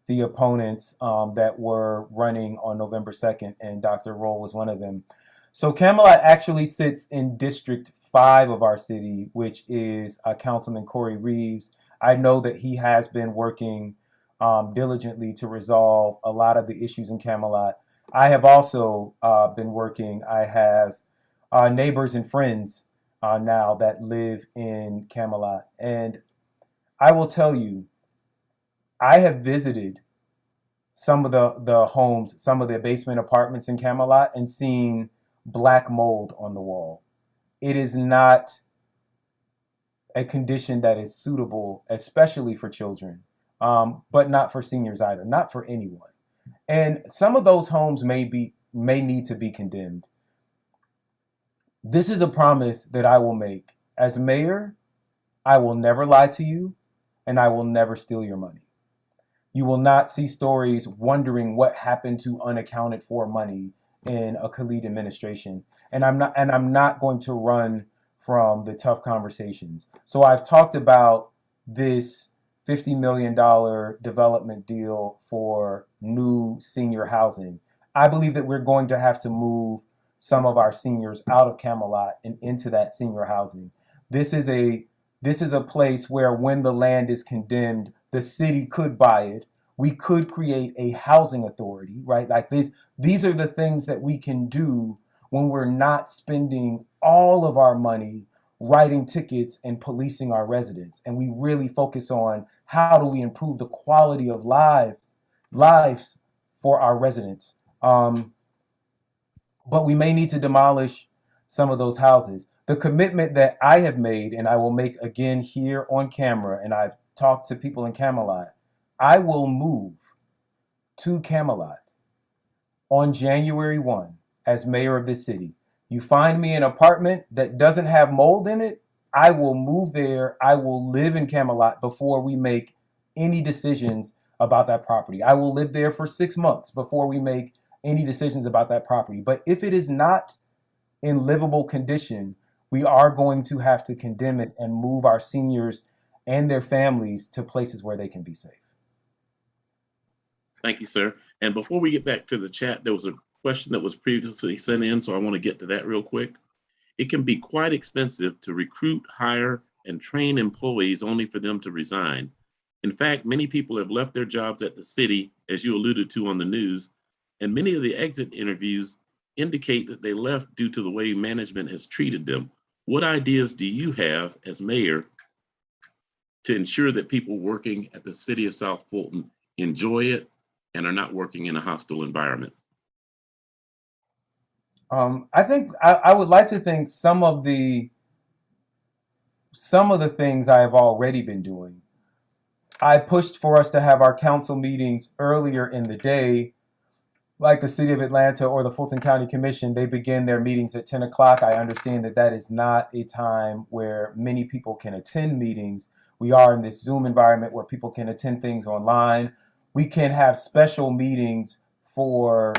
the opponents that were running on November 2nd, and Dr. Roll was one of them. So Camelot actually sits in District 5 of our city, which is Councilman Corey Reeves. I know that he has been working diligently to resolve a lot of the issues in Camelot. I have also been working. I have neighbors and friends now that live in Camelot. And I will tell you, I have visited some of the homes, some of the basement apartments in Camelot, and seen black mold on the wall. It is not a condition that is suitable, especially for children, but not for seniors either, not for anyone. And some of those homes may need to be condemned. This is a promise that I will make. As mayor, I will never lie to you, and I will never steal your money. You will not see stories wondering what happened to unaccounted for money in a Khalid administration. And I'm not going to run from the tough conversations. So I've talked about this $50 million development deal for new senior housing. I believe that we're going to have to move some of our seniors out of Camelot and into that senior housing. This is a place where when the land is condemned, the city could buy it. We could create a housing authority, right? Like these are the things that we can do when we're not spending all of our money writing tickets and policing our residents. And we really focus on how do we improve the quality of lives for our residents. But we may need to demolish some of those houses. The commitment that I have made, and I will make again here on camera, and I've talked to people in Camelot, I will move to Camelot on January 1 as mayor of this city. You find me an apartment that doesn't have mold in it, I will move there. I will live in Camelot before we make any decisions about that property. I will live there for 6 months before we make any decisions about that property. But if it is not in livable condition, we are going to have to condemn it and move our seniors and their families to places where they can be safe. Thank you, sir. And before we get back to the chat, there was a question that was previously sent in, so I want to get to that real quick. It can be quite expensive to recruit, hire, and train employees only for them to resign. In fact, many people have left their jobs at the city, as you alluded to on the news, and many of the exit interviews indicate that they left due to the way management has treated them. What ideas do you have as mayor to ensure that people working at the city of South Fulton enjoy it and are not working in a hostile environment? I think I would like to think some of the things I have already been doing. I pushed for us to have our council meetings earlier in the day, like the City of Atlanta or the Fulton County Commission. They begin their meetings at 10 o'clock. I understand that that is not a time where many people can attend meetings. We are in this Zoom environment where people can attend things online. We can have special meetings for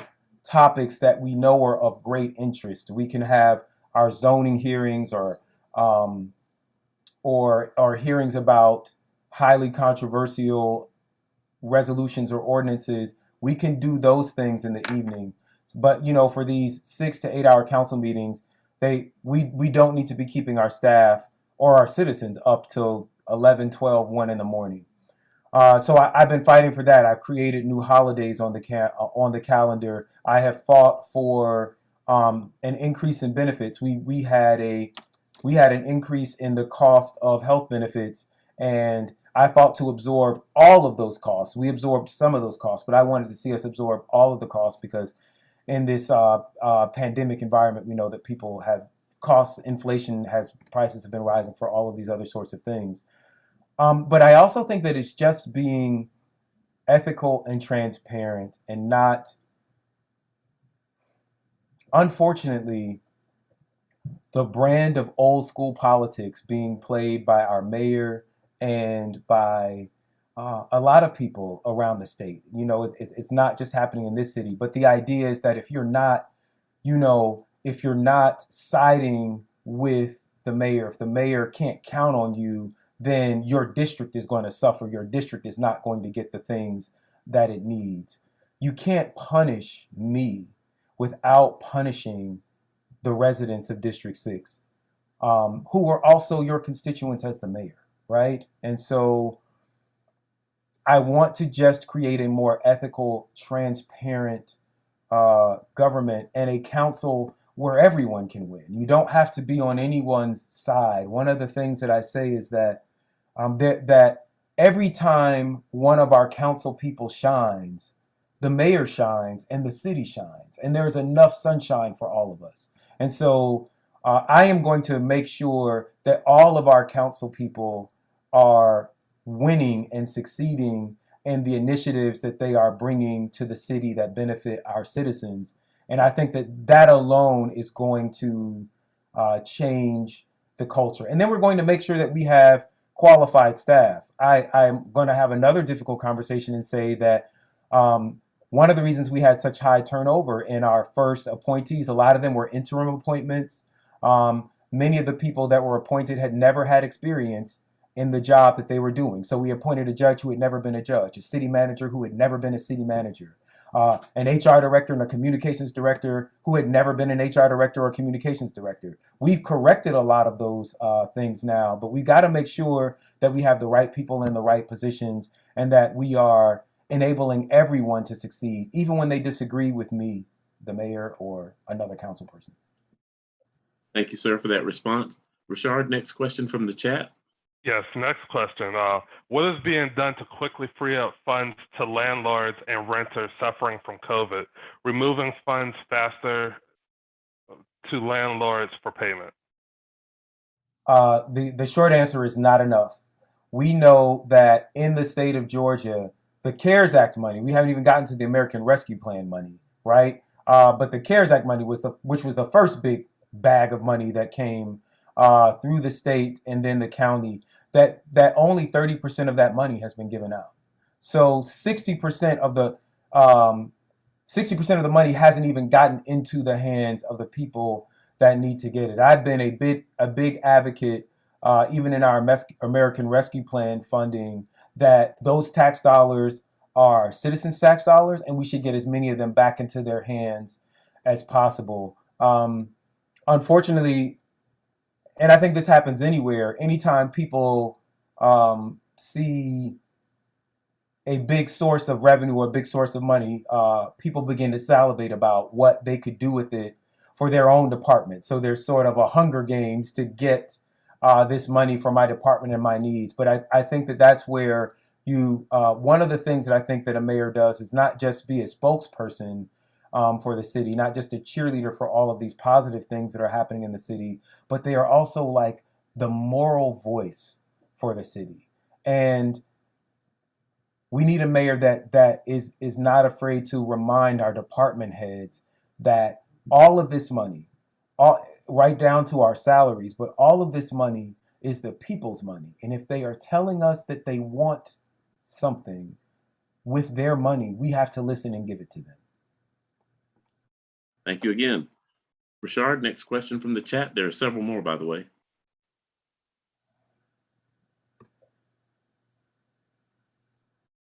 topics that we know are of great interest. We can have our zoning hearings or hearings about highly controversial resolutions or ordinances. We can do those things in the evening. But for these 6 to 8 hour council meetings, we don't need to be keeping our staff or our citizens up till 11, 12, 1 in the morning. So I've been fighting for that. I've created new holidays on the calendar. I have fought for an increase in benefits. We had an increase in the cost of health benefits, and I fought to absorb all of those costs. We absorbed some of those costs, but I wanted to see us absorb all of the costs because in this pandemic environment, we know that people have costs, inflation prices have been rising for all of these other sorts of things. But I also think that it's just being ethical and transparent and not, unfortunately, the brand of old school politics being played by our mayor and by a lot of people around the state. It's not just happening in this city, but the idea is that if you're not siding with the mayor, if the mayor can't count on you, then your district is going to suffer. Your district is not going to get the things that it needs. You can't punish me without punishing the residents of District 6, who are also your constituents as the mayor, right? And so I want to just create a more ethical, transparent government and a council where everyone can win. You don't have to be on anyone's side. One of the things that I say is that that every time one of our council people shines, the mayor shines and the city shines, and there's enough sunshine for all of us. And so I am going to make sure that all of our council people are winning and succeeding in the initiatives that they are bringing to the city that benefit our citizens. And I think that alone is going to change the culture. And then we're going to make sure that we have qualified staff. I'm going to have another difficult conversation and say that one of the reasons we had such high turnover in our first appointees, a lot of them were interim appointments. Many of the people that were appointed had never had experience in the job that they were doing. So we appointed a judge who had never been a judge, a city manager who had never been a city manager, an HR director and a communications director who had never been an HR director or communications director. We've corrected a lot of those things now, but we got to make sure that we have the right people in the right positions and that we are enabling everyone to succeed, even when they disagree with me, the mayor, or another council person. Thank you, sir, for that response. Rashard, next question from the chat. Yes, next question. What is being done to quickly free up funds to landlords and renters suffering from COVID, removing funds faster to landlords for payment? The short answer is not enough. We know that in the state of Georgia, the CARES Act money, we haven't even gotten to the American Rescue Plan money, right? But the CARES Act money which was the first big bag of money that came through the state and then the county, that only 30% of that money has been given out. So 60% of the 60% of the money hasn't even gotten into the hands of the people that need to get it. I've been a big advocate, even in our American Rescue Plan funding, that those tax dollars are citizens' tax dollars, and we should get as many of them back into their hands as possible. Unfortunately, and I think this happens anywhere, anytime people see a big source of revenue or a big source of money, people begin to salivate about what they could do with it for their own department. So there's sort of a Hunger Games to get this money for my department and my needs. But I think that that's where one of the things that I think that a mayor does is not just be a spokesperson for the city, not just a cheerleader for all of these positive things that are happening in the city, but they are also like the moral voice for the city. And we need a mayor that is not afraid to remind our department heads that all of this money, right down to our salaries, but all of this money is the people's money. And if they are telling us that they want something with their money, we have to listen and give it to them. Thank you again. Rashard, next question from the chat. There are several more, by the way.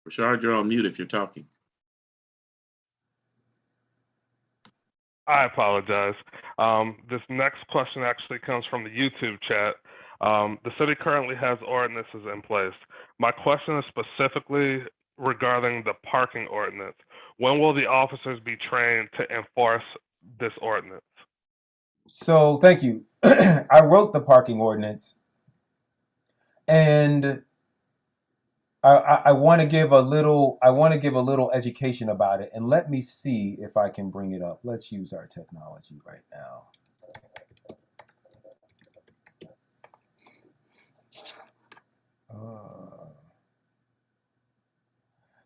Rashard, you're on mute if you're talking. I apologize. This next question actually comes from the YouTube chat. The city currently has ordinances in place. My question is specifically regarding the parking ordinance. When will the officers be trained to enforce this ordinance? So thank you. I wrote the parking ordinance, and I want to give a little education about it, and let me see if I can bring it up. Let's use our technology right now.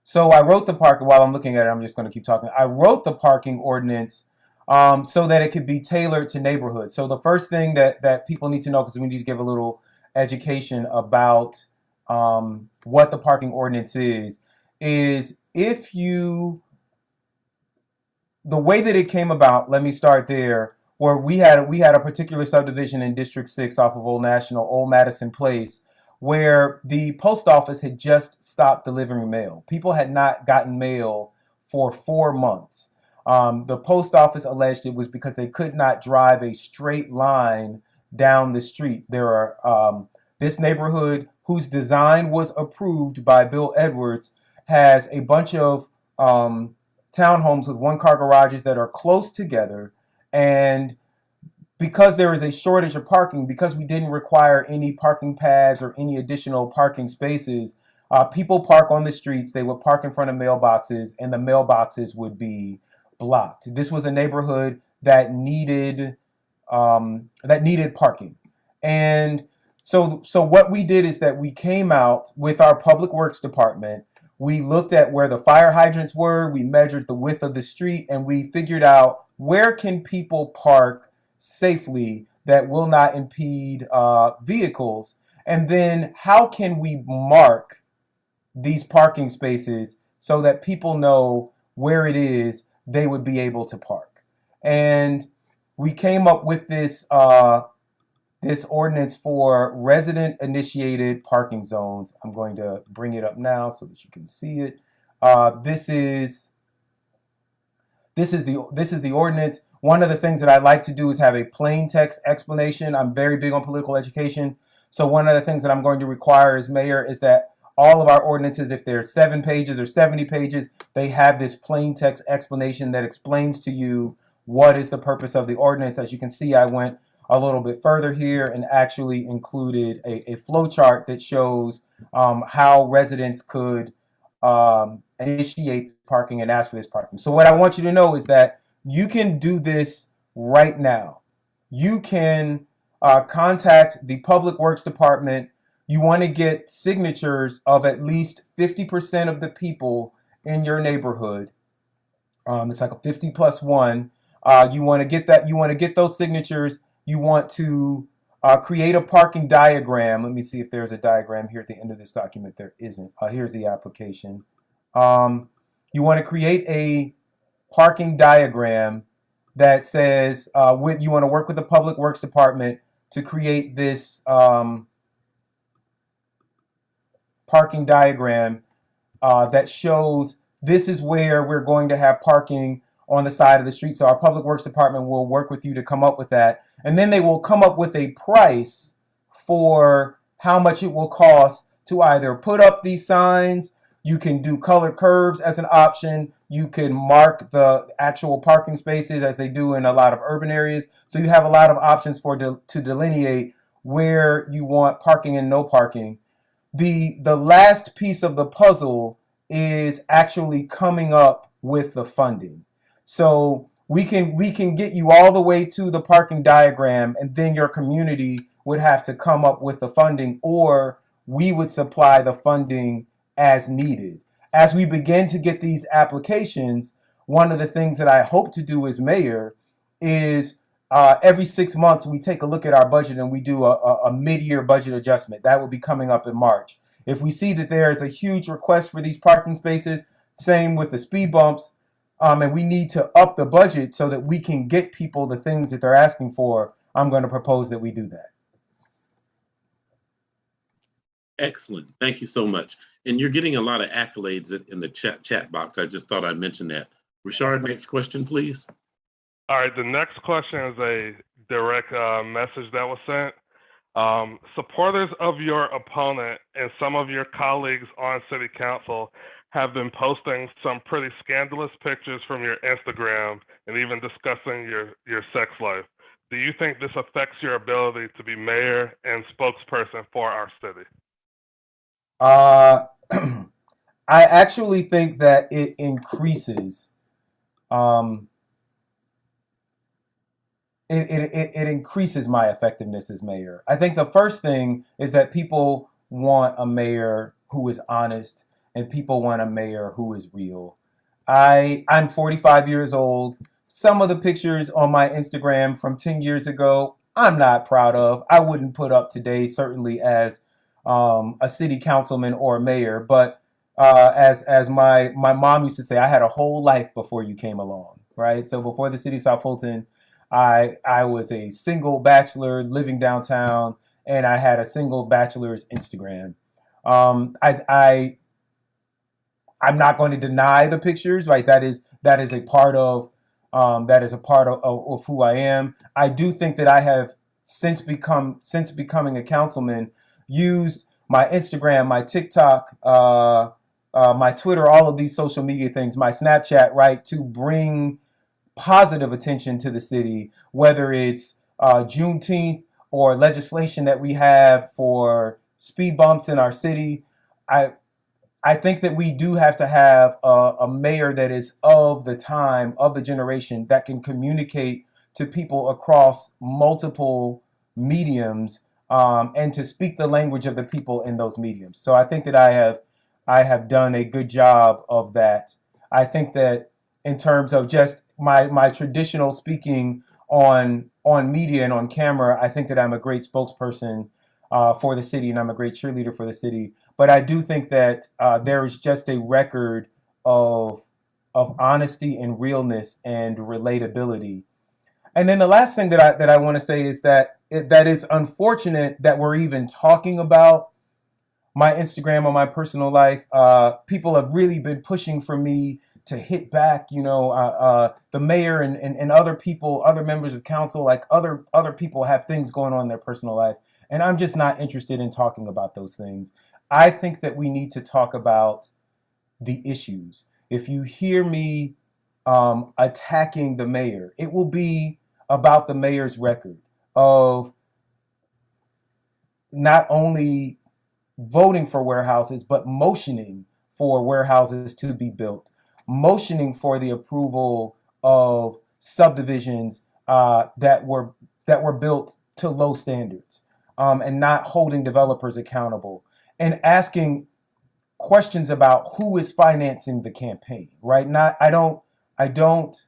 So I wrote the parking. While I'm looking at it, I'm just going to keep talking. I wrote the parking ordinance so that it could be tailored to neighborhoods. So the first thing that people need to know, because we need to give a little education about what the parking ordinance is if you, the way that it came about, let me start there, where we had a particular subdivision in District 6 off of Old National, Old Madison Place, where the post office had just stopped delivering mail. People had not gotten mail for 4 months. The post office alleged it was because they could not drive a straight line down the street. There are this neighborhood, whose design was approved by Bill Edwards, has a bunch of townhomes with one-car garages that are close together. And because there is a shortage of parking, because we didn't require any parking pads or any additional parking spaces, people park on the streets. They would park in front of mailboxes, and the mailboxes would be blocked. This was a neighborhood that needed parking. And so what we did is that we came out with our public works department. We looked at where the fire hydrants were. We measured the width of the street, and we figured out where can people park safely that will not impede vehicles. And then how can we mark these parking spaces so that people know where it is they would be able to park? And we came up with this this ordinance for resident initiated parking zones. I'm going to bring it up now so that you can see it. This is the ordinance. One of the things that I like to do is have a plain text explanation. I'm very big on political education. So one of the things that I'm going to require as mayor is that all of our ordinances, if they're 7 pages or 70 pages, they have this plain text explanation that explains to you what is the purpose of the ordinance. As you can see, I went a little bit further here and actually included a flow chart that shows how residents could initiate parking and ask for this parking. So what I want you to know is that you can do this right now. You can contact the Public Works Department. You want to get signatures of at least 50% of the people in your neighborhood. It's like a 50+1. You want to get that. You want to get those signatures. You want to create a parking diagram. Let me see if there's a diagram here at the end of this document. There isn't. Here's the application. You want to create a parking diagram that says you want to work with the Public Works Department to create this parking diagram that shows this is where we're going to have parking on the side of the street. So our Public Works Department will work with you to come up with that. And then they will come up with a price for how much it will cost to either put up these signs. You can do colored curbs as an option. You can mark the actual parking spaces as they do in a lot of urban areas. So you have a lot of options to delineate where you want parking and no parking. The last piece of the puzzle is actually coming up with the funding. So we can get you all the way to the parking diagram, and then your community would have to come up with the funding, or we would supply the funding as needed. As we begin to get these applications, one of the things that I hope to do as mayor is every 6 months we take a look at our budget and we do a mid-year budget adjustment. That will be coming up in March. If we see that there is a huge request for these parking spaces, same with the speed bumps, and we need to up the budget so that we can get people the things that they're asking for, I'm going to propose that we do that. Excellent. Thank you so much. And you're getting a lot of accolades in the chat box. I just thought I'd mention that. Richard, next question, please. All right, the next question is a direct message that was sent. Supporters of your opponent and some of your colleagues on city council have been posting some pretty scandalous pictures from your Instagram and even discussing your sex life. Do you think this affects your ability to be mayor and spokesperson for our city? I actually think that it increases. It increases my effectiveness as mayor. I think the first thing is that people want a mayor who is honest, and people want a mayor who is real. I'm 45 years old. Some of the pictures on my Instagram from 10 years ago, I'm not proud of. I wouldn't put up today, certainly as a city councilman or a mayor. But as my mom used to say, I had a whole life before you came along, right? So before the city of South Fulton, I was a single bachelor living downtown, and I had a single bachelor's Instagram. I'm not going to deny the pictures, right? That is a part of of who I am. I do think that I have since becoming a councilman used my Instagram, my TikTok, my Twitter, all of these social media things, my Snapchat, right, to bring positive attention to the city, whether it's Juneteenth or legislation that we have for speed bumps in our city. I think that we do have to have a mayor that is of the time, of the generation, that can communicate to people across multiple mediums and to speak the language of the people in those mediums. So I think that I have done a good job of that. I think that in terms of just my traditional speaking on media and on camera, I think that I'm a great spokesperson for the city, and I'm a great cheerleader for the city. But I do think that there is just a record of honesty and realness and relatability. And then the last thing that I want to say is that that it's unfortunate that we're even talking about my Instagram or my personal life. People have really been pushing for me to hit back. The mayor and other people, other members of council, like other people have things going on in their personal life. And I'm just not interested in talking about those things. I think that we need to talk about the issues. If you hear me attacking the mayor, it will be about the mayor's record of not only voting for warehouses, but motioning for warehouses to be built, motioning for the approval of subdivisions that were built to low standards, and not holding developers accountable, and asking questions about who is financing the campaign, right? I don't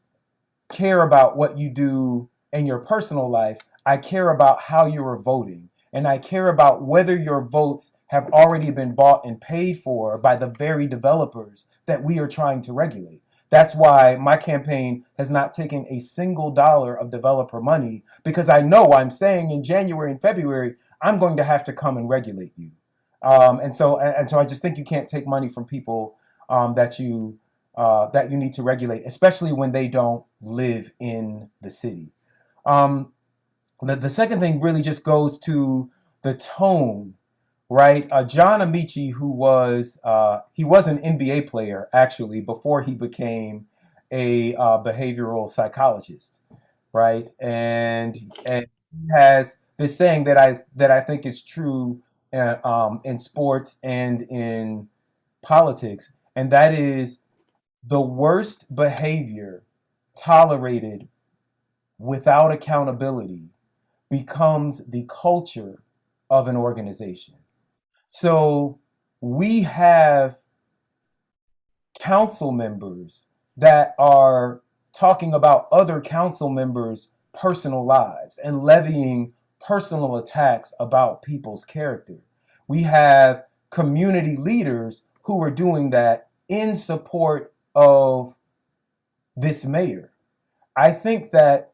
care about what you do in your personal life. I care about how you are voting. And I care about whether your votes have already been bought and paid for by the very developers that we are trying to regulate. That's why my campaign has not taken a single dollar of developer money, because I know I'm saying in January and February, I'm going to have to come and regulate you. And so I just think you can't take money from people that you need to regulate, especially when they don't live in the city. The second thing really just goes to the tone, right? John Amici, who was an NBA player actually before he became a behavioral psychologist, right? And he has this saying that I think is true in sports and in politics, and that is the worst behavior tolerated without accountability becomes the culture of an organization. So we have council members that are talking about other council members' personal lives and levying personal attacks about people's character. We have community leaders who are doing that in support of this mayor. I think that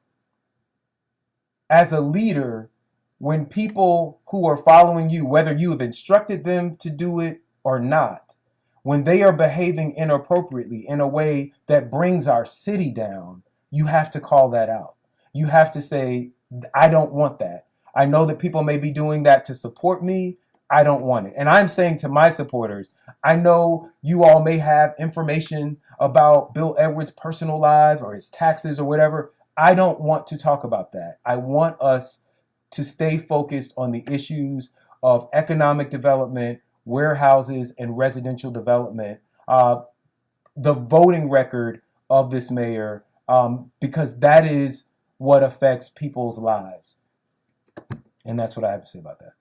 as a leader, when people who are following you, whether you have instructed them to do it or not, when they are behaving inappropriately in a way that brings our city down, you have to call that out. You have to say, I don't want that. I know that people may be doing that to support me. I don't want it. And I'm saying to my supporters, I know you all may have information about Bill Edwards' personal life or his taxes or whatever. I don't want to talk about that. I want us to stay focused on the issues of economic development, warehouses, and residential development, the voting record of this mayor, because that is what affects people's lives. And that's what I have to say about that.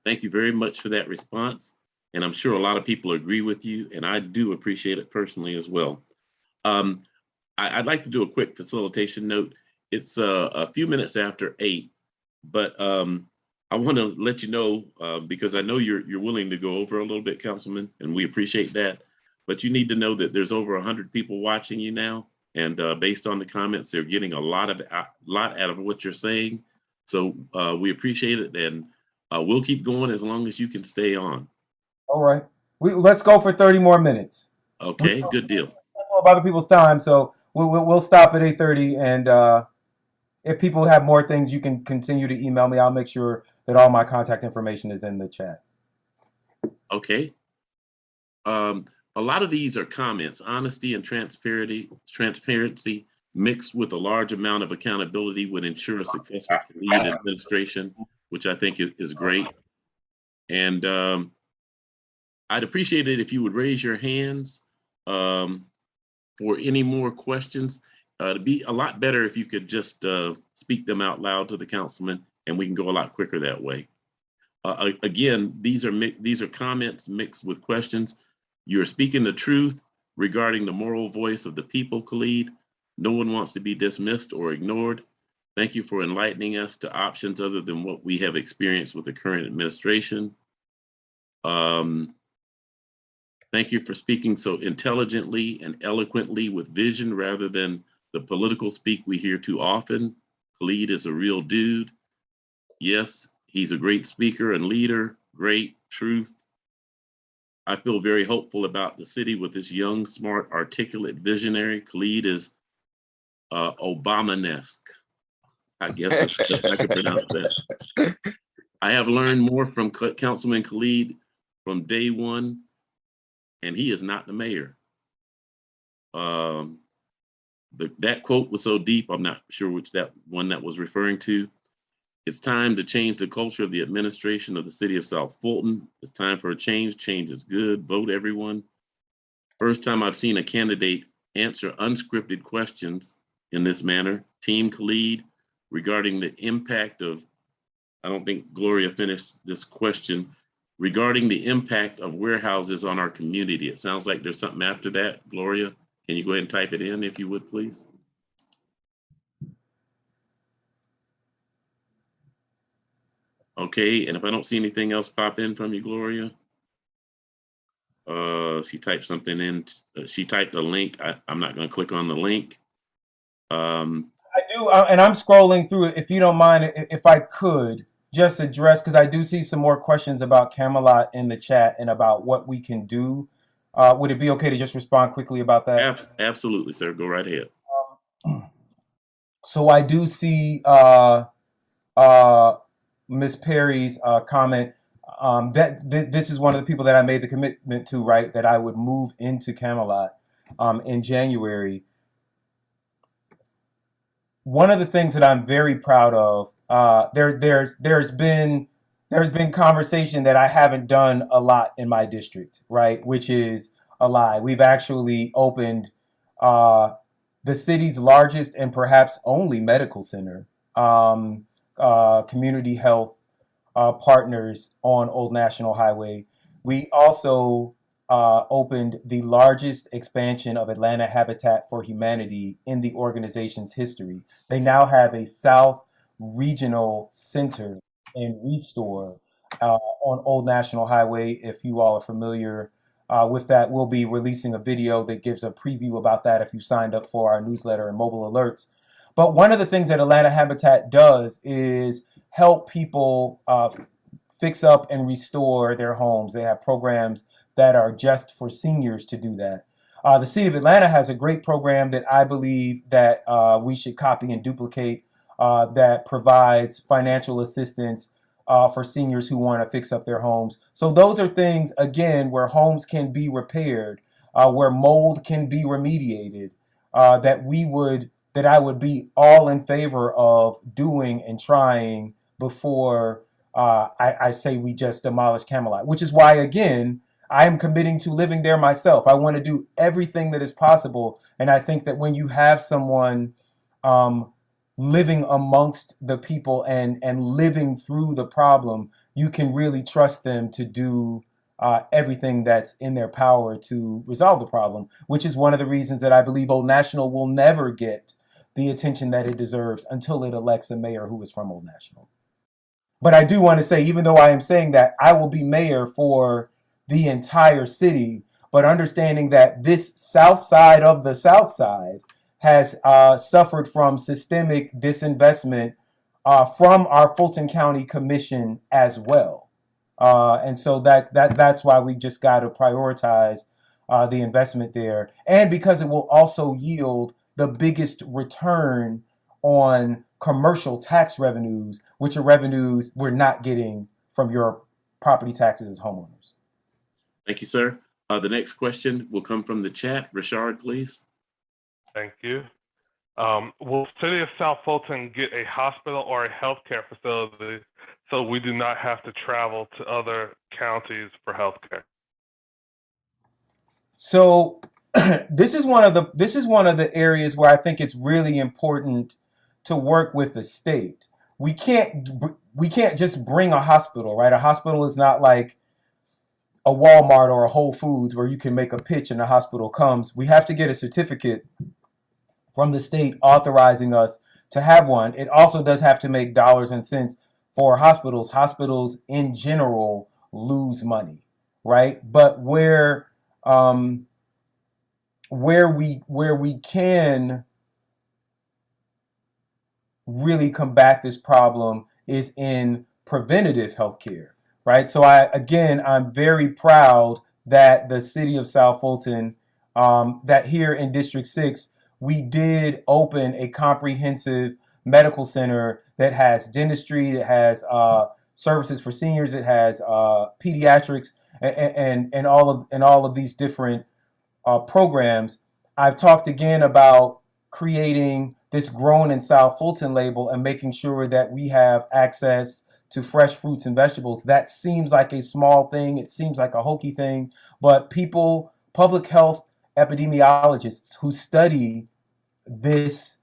Thank you very much for that response. And I'm sure a lot of people agree with you, and I do appreciate it personally as well. I'd like to do a quick facilitation note. It's a few minutes after 8, but I want to let you know, because I know you're willing to go over a little bit, Councilman, and we appreciate that. But you need to know that there's over 100 people watching you now, and based on the comments, they're getting a lot out of what you're saying. So we appreciate it, and we'll keep going as long as you can stay on. All right, let's go for 30 more minutes. Okay, good deal. Of other people's time, so we'll stop at 8:30, and if people have more things, you can continue to email me. I'll make sure that all my contact information is in the chat. Okay. A lot of these are comments. Honesty and transparency mixed with a large amount of accountability would ensure a successful lead administration, which I think is great. And I'd appreciate it if you would raise your hands for any more questions. It'd be a lot better if you could just speak them out loud to the councilman, and we can go a lot quicker that way. Again, these are comments mixed with questions. You're speaking the truth regarding the moral voice of the people, Khalid. No one wants to be dismissed or ignored. Thank you for enlightening us to options other than what we have experienced with the current administration. Thank you for speaking so intelligently and eloquently with vision rather than the political speak we hear too often. Khalid is a real dude. Yes, he's a great speaker and leader. Great truth. I feel very hopeful about the city with this young, smart, articulate visionary. Khalid is Obama-esque. I guess I could pronounce that. I have learned more from Councilman Khalid from day one, and he is not the mayor. That quote was so deep, I'm not sure which that one that was referring to. It's time to change the culture of the administration of the city of South Fulton. It's time for a change. Change is good. Vote, everyone. First time I've seen a candidate answer unscripted questions in this manner. Team Khalid, regarding the impact of, I don't think Gloria finished this question, regarding the impact of warehouses on our community. It sounds like there's something after that. Gloria, can you go ahead and type it in if you would, please? Okay, and if I don't see anything else pop in from you, Gloria, she typed something in. She typed a link. I'm not going to click on the link. I do, and I'm scrolling through it. If you don't mind, if I could just address, because I do see some more questions about Camelot in the chat and about what we can do. Would it be okay to just respond quickly about that? Absolutely, sir. Go right ahead. So I do see Ms. Perry's comment that this is one of the people that I made the commitment to, right? That I would move into Camelot in January. One of the things that I'm very proud of, there's been conversation that I haven't done a lot in my district, right? Which is a lie. We've actually opened the city's largest and perhaps only medical center, community health partners on Old National Highway. We also opened the largest expansion of Atlanta Habitat for Humanity in the organization's history. They now have a South Regional Center in Restore on Old National Highway. If you all are familiar with that, we'll be releasing a video that gives a preview about that if you signed up for our newsletter and mobile alerts. But one of the things that Atlanta Habitat does is help people fix up and restore their homes. They have programs that are just for seniors to do that. The city of Atlanta has a great program that I believe that we should copy and duplicate that provides financial assistance for seniors who want to fix up their homes. So those are things, again, where homes can be repaired, where mold can be remediated, that I would be all in favor of doing and trying before I say we just demolish Camelot, which is why, again, I am committing to living there myself. I want to do everything that is possible. And I think that when you have someone living amongst the people and living through the problem, you can really trust them to do everything that's in their power to resolve the problem, which is one of the reasons that I believe Old National will never get the attention that it deserves until it elects a mayor who is from Old National. But I do want to say, even though I am saying that, I will be mayor for the entire city, but understanding that this south side of the south side has suffered from systemic disinvestment from our Fulton County Commission as well. And so that's why we just got to prioritize the investment there. And because it will also yield the biggest return on commercial tax revenues, which are revenues we're not getting from your property taxes as homeowners. Thank you, sir. The next question will come from the chat. Richard, please. Thank you. Will City of South Fulton get a hospital or a healthcare facility so we do not have to travel to other counties for healthcare? So this is one of the areas where I think it's really important to work with the state. We can't just bring a hospital, right? A hospital is not like a Walmart or a Whole Foods where you can make a pitch and the hospital comes. We have to get a certificate from the state authorizing us to have one. It also does have to make dollars and cents for hospitals. Hospitals in general lose money, right? But where we can really combat this problem is in preventative healthcare, right? So I'm very proud that the city of South Fulton, that here in District 6, we did open a comprehensive medical center that has dentistry, that has services for seniors, it has pediatrics, and all of these different programs. I've talked again about creating this Grown in South Fulton label and making sure that we have access to fresh fruits and vegetables. That seems like a small thing. It seems like a hokey thing, but public health epidemiologists who study this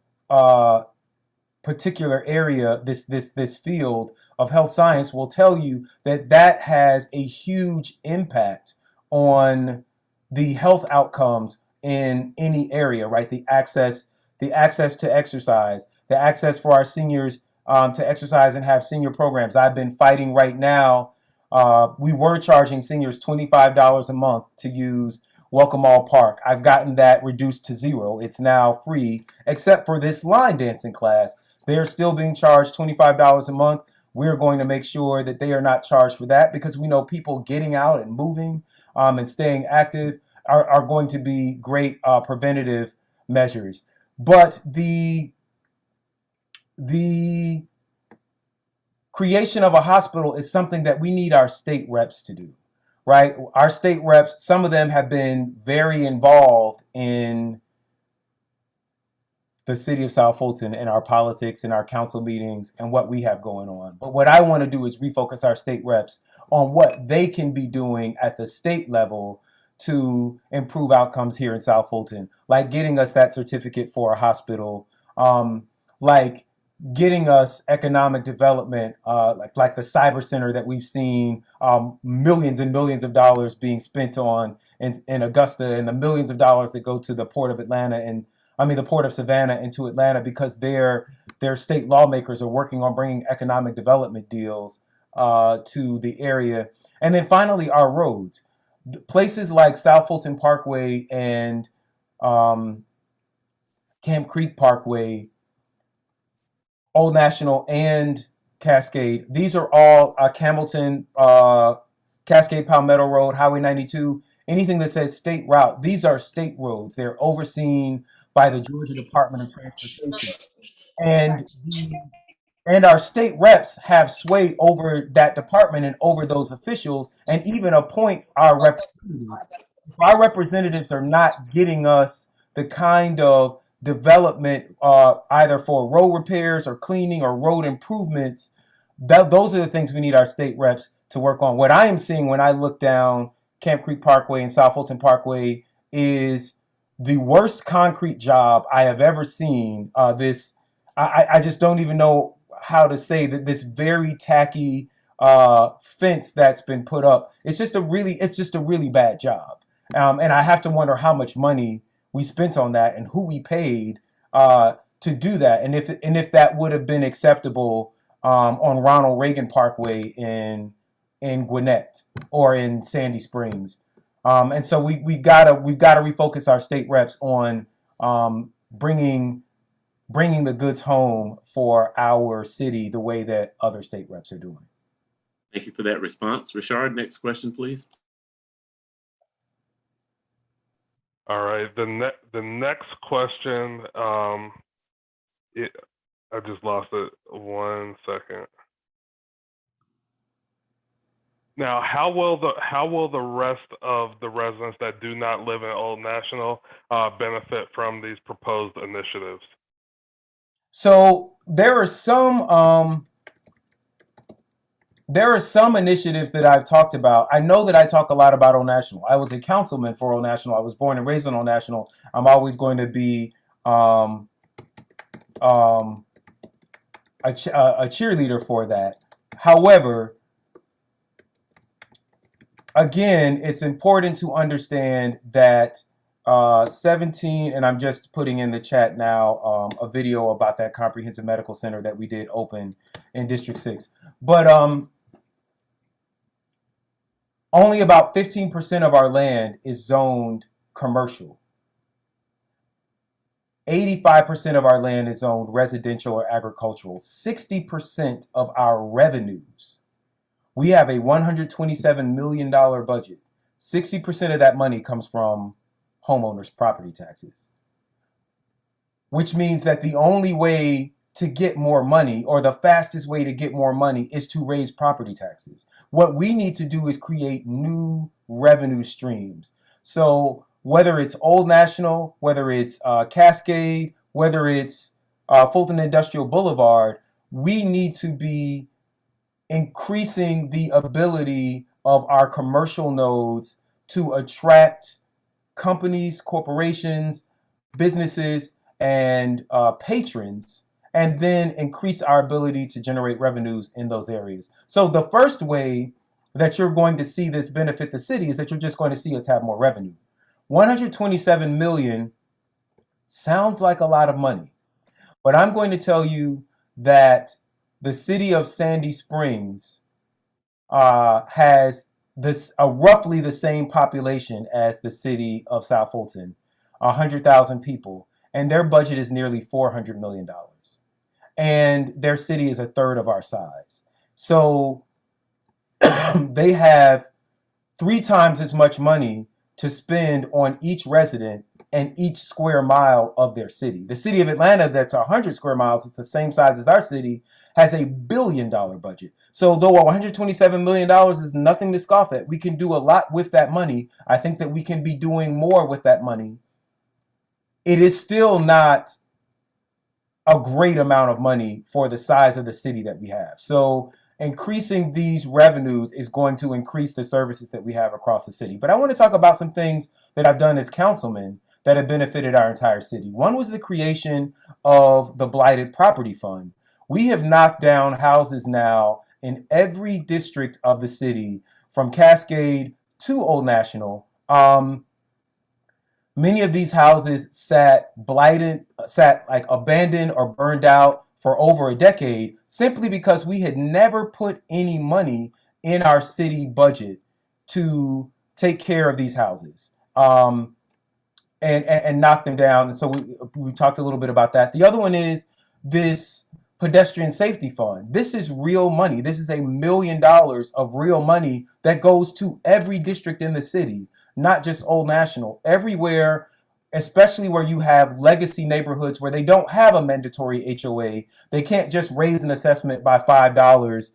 particular area, this field of health science will tell you that that has a huge impact on the health outcomes in any area, right? The access to exercise, the access for our seniors to exercise and have senior programs. I've been fighting right now. We were charging seniors $25 a month to use Welcome All Park. I've gotten that reduced to $0. It's now free, except for this line dancing class. They're still being charged $25 a month. We're going to make sure that they are not charged for that, because we know people getting out and moving and staying active are going to be great preventative measures. But the creation of a hospital is something that we need our state reps to do, right? Our state reps, some of them have been very involved in the city of South Fulton and our politics and our council meetings and what we have going on. But what I want to do is refocus our state reps on what they can be doing at the state level to improve outcomes here in South Fulton, like getting us that certificate for a hospital, like getting us economic development, like the cyber center that we've seen millions and millions of dollars being spent on in Augusta, and the millions of dollars that go to the Port of Atlanta the Port of Savannah into Atlanta, because their state lawmakers are working on bringing economic development deals to the area. And then finally, our roads. Places like South Fulton Parkway and Camp Creek Parkway, Old National, and Cascade. These are all Campbellton, Cascade Palmetto Road, Highway 92, anything that says state route. These are state roads. They're overseen by the Georgia Department of Transportation. And our state reps have sway over that department and over those officials, and even appoint our representatives. If our representatives are not getting us the kind of development either for road repairs or cleaning or road improvements, those are the things we need our state reps to work on. What I am seeing when I look down Camp Creek Parkway and South Fulton Parkway is the worst concrete job I have ever seen. I just don't even know how to say that, this very tacky fence that's been put up. It's just a really bad job. And I have to wonder how much money we spent on that and who we paid to do that. And if that would have been acceptable on Ronald Reagan Parkway in Gwinnett or in Sandy Springs. And so we've got to refocus our state reps on bringing the goods home for our city the way that other state reps are doing. Thank you for that response. Rashard, next question, please. All right. The next question. I just lost it. 1 second. Now, how will the rest of the residents that do not live in Old National benefit from these proposed initiatives? So there are some initiatives that I've talked about. I know that I talk a lot about Old National. I was a councilman for Old National. I was born and raised in Old National. I'm always going to be a cheerleader for that. However, again, it's important to understand that 17, and I'm just putting in the chat now a video about that comprehensive medical center that we did open in District 6. But only about 15% of our land is zoned commercial. 85% of our land is zoned residential or agricultural. 60% of our revenues. We have a $127 million budget. 60% of that money comes from homeowners' property taxes, which means that the only way to get more money, or the fastest way to get more money, is to raise property taxes. What we need to do is create new revenue streams. So whether it's Old National, whether it's Cascade, whether it's Fulton Industrial Boulevard, we need to be increasing the ability of our commercial nodes to attract companies, corporations, businesses, and patrons, and then increase our ability to generate revenues in those areas. So the first way that you're going to see this benefit the city is that you're just going to see us have more revenue. 127 million sounds like a lot of money, but I'm going to tell you that the city of Sandy Springs has roughly the same population as the city of South Fulton, 100,000 people, and their budget is nearly $400 million. And their city is a third of our size. So they have 3 times as much money to spend on each resident and each square mile of their city. The city of Atlanta, that's 100 square miles, it's the same size as our city, has a $1 billion budget. So though $127 million is nothing to scoff at, we can do a lot with that money. I think that we can be doing more with that money. It is still not a great amount of money for the size of the city that we have. So increasing these revenues is going to increase the services that we have across the city. But I want to talk about some things that I've done as councilman that have benefited our entire city. One was the creation of the Blighted Property Fund. We have knocked down houses now in every district of the city, from Cascade to Old National. Many of these houses sat like abandoned or burned out for over a decade, simply because we had never put any money in our city budget to take care of these houses and knock them down. And so we talked a little bit about that. The other one is this pedestrian safety fund. This is real money. This is $1 million of real money that goes to every district in the city, not just Old National. Everywhere, especially where you have legacy neighborhoods where they don't have a mandatory HOA. They can't just raise an assessment by $5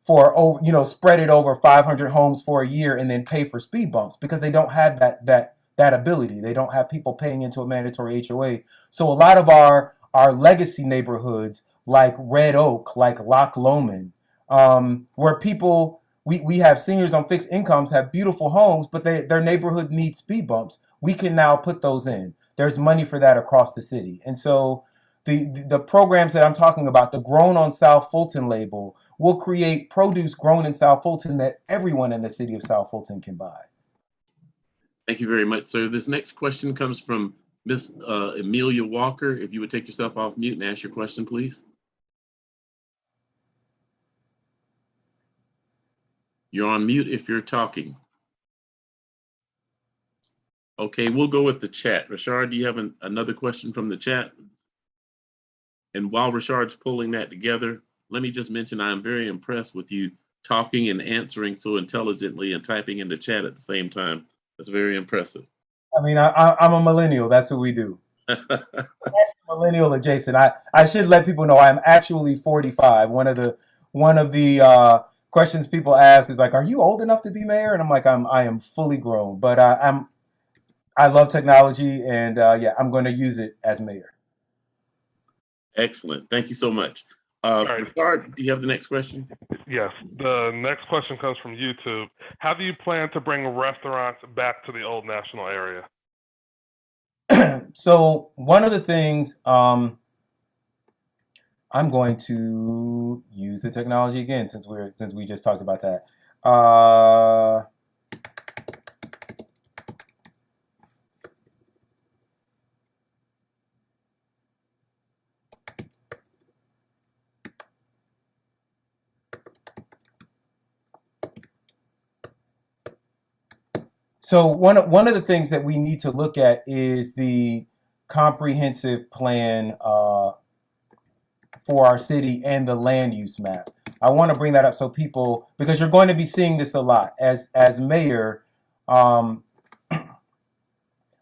for spread it over 500 homes for a year and then pay for speed bumps, because they don't have that ability. They don't have people paying into a mandatory HOA. So a lot of our legacy neighborhoods, like Red Oak, like Loch Lomond, where people, we have seniors on fixed incomes, have beautiful homes, but their neighborhood needs speed bumps. We can now put those in. There's money for that across the city. And so the programs that I'm talking about, the Grown on South Fulton label, will create produce grown in South Fulton that everyone in the city of South Fulton can buy. Thank you very much, sir. This next question comes from Miss Amelia Walker. If you would take yourself off mute and ask your question, please. You're on mute if you're talking. Okay, we'll go with the chat. Rashard, do you have another question from the chat? And while Rashard's pulling that together, let me just mention I am very impressed with you talking and answering so intelligently and typing in the chat at the same time. That's very impressive. I mean, I'm a millennial. That's what we do. Millennial adjacent. I should let people know I'm actually 45. One of the questions people ask is like, "Are you old enough to be mayor?" And I'm like, I am fully grown, but I love technology, and yeah, I'm going to use it as mayor. Excellent. Thank you so much. right. Rashard, do you have the next question? Yes. The next question comes from YouTube. How do you plan to bring restaurants back to the Old National area? So one of the things, I'm going to use the technology again since we just talked about that. So one of the things that we need to look at is the comprehensive plan for our city and the land use map. I want to bring that up so people, because you're going to be seeing this a lot as mayor. I'm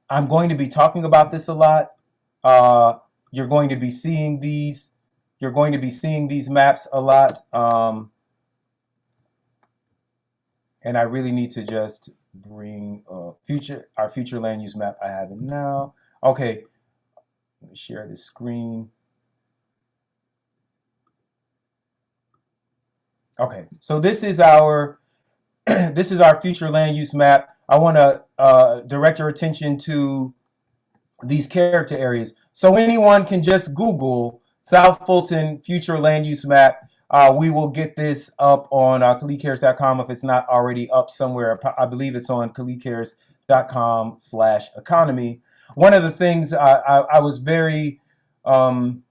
going to be talking about this a lot. You're going to be seeing these. You're going to be seeing these maps a lot. And I really need to just bring our future land use map. I have it now. Okay, let me share this screen. Okay, so this is our this is our future land use map. I want to direct your attention to these character areas. So anyone can just Google South Fulton future land use map. We will get this up on KhalidCares.com if it's not already up somewhere. I believe it's on KhalidCares.com/economy. One of the things I was very in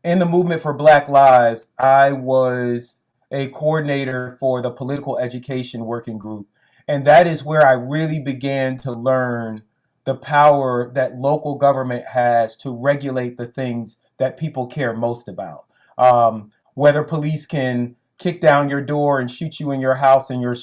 the movement for Black Lives, I was a coordinator for the political education working group. And that is where I really began to learn the power that local government has to regulate the things that people care most about. Whether police can kick down your door and shoot you in your house in your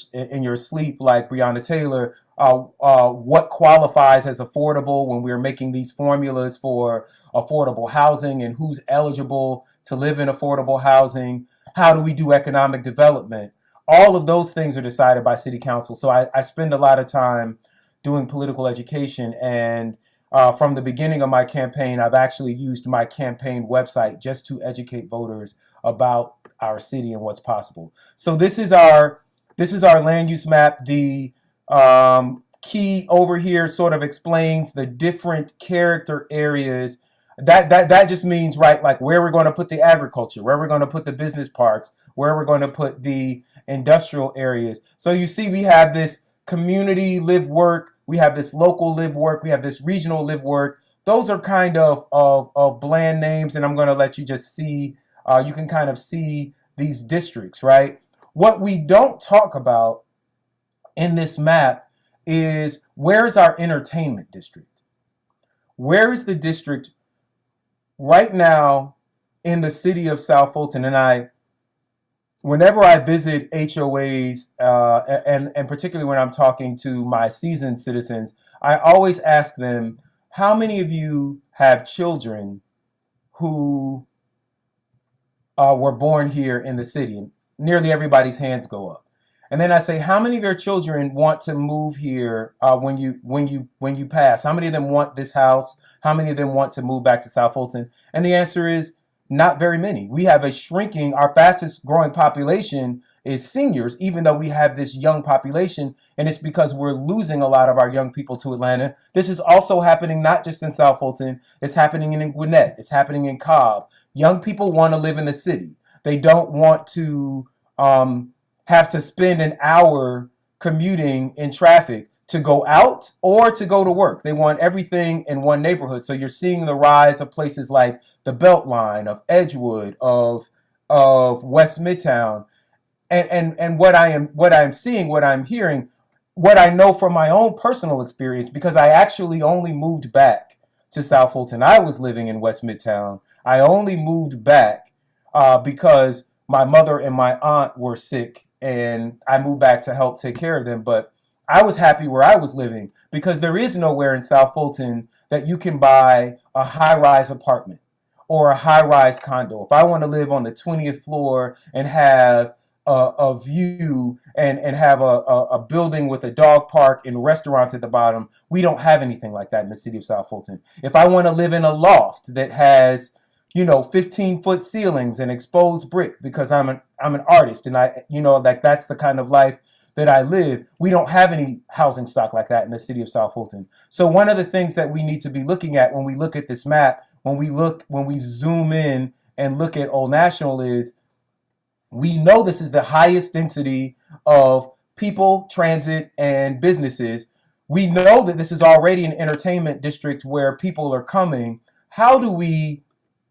sleep, like Breonna Taylor, what qualifies as affordable when we're making these formulas for affordable housing and who's eligible to live in affordable housing. How do we do economic development? All of those things are decided by city council. So I spend a lot of time doing political education. And from the beginning of my campaign, I've actually used my campaign website just to educate voters about our city and what's possible. So this is our land use map. The key over here sort of explains the different character areas. That just means, right, like where we're going to put the agriculture, where we're going to put the business parks, where we're going to put the industrial areas. So you see we have this community live work, we have this local live work, we have this regional live work. Those are kind of bland names, and I'm going to let you just see, you can kind of see these districts, right? What we don't talk about in this map is, where's our entertainment district? Where is the district right now in the city of South Fulton? And whenever I visit HOAs, and particularly when I'm talking to my seasoned citizens, I always ask them, how many of you have children who were born here in the city? And nearly everybody's hands go up. And then I say, how many of your children want to move here when you pass? How many of them want this house? How many of them want to move back to South Fulton? And the answer is not very many. We have our fastest growing population is seniors, even though we have this young population, and it's because we're losing a lot of our young people to Atlanta. This is also happening not just in South Fulton, it's happening in Gwinnett, it's happening in Cobb. Young people want to live in the city. They don't want to have to spend an hour commuting in traffic to go out or to go to work. They want everything in one neighborhood. So you're seeing the rise of places like the Beltline, of Edgewood, of West Midtown. And what I'm seeing, what I'm hearing, what I know from my own personal experience, because I actually only moved back to South Fulton. I was living in West Midtown. I only moved back because my mother and my aunt were sick, and I moved back to help take care of them. But I was happy where I was living, because there is nowhere in South Fulton that you can buy a high-rise apartment or a high-rise condo. If I want to live on the 20th floor and have a view and have a building with a dog park and restaurants at the bottom, we don't have anything like that in the city of South Fulton. If I want to live in a loft that has 15-foot ceilings and exposed brick, because I'm an artist, and that's the kind of life that I live, we don't have any housing stock like that in the city of South Fulton. So one of the things that we need to be looking at when we look at this map, when we zoom in and look at Old National, is we know this is the highest density of people, transit, and businesses. We know that this is already an entertainment district where people are coming. How do we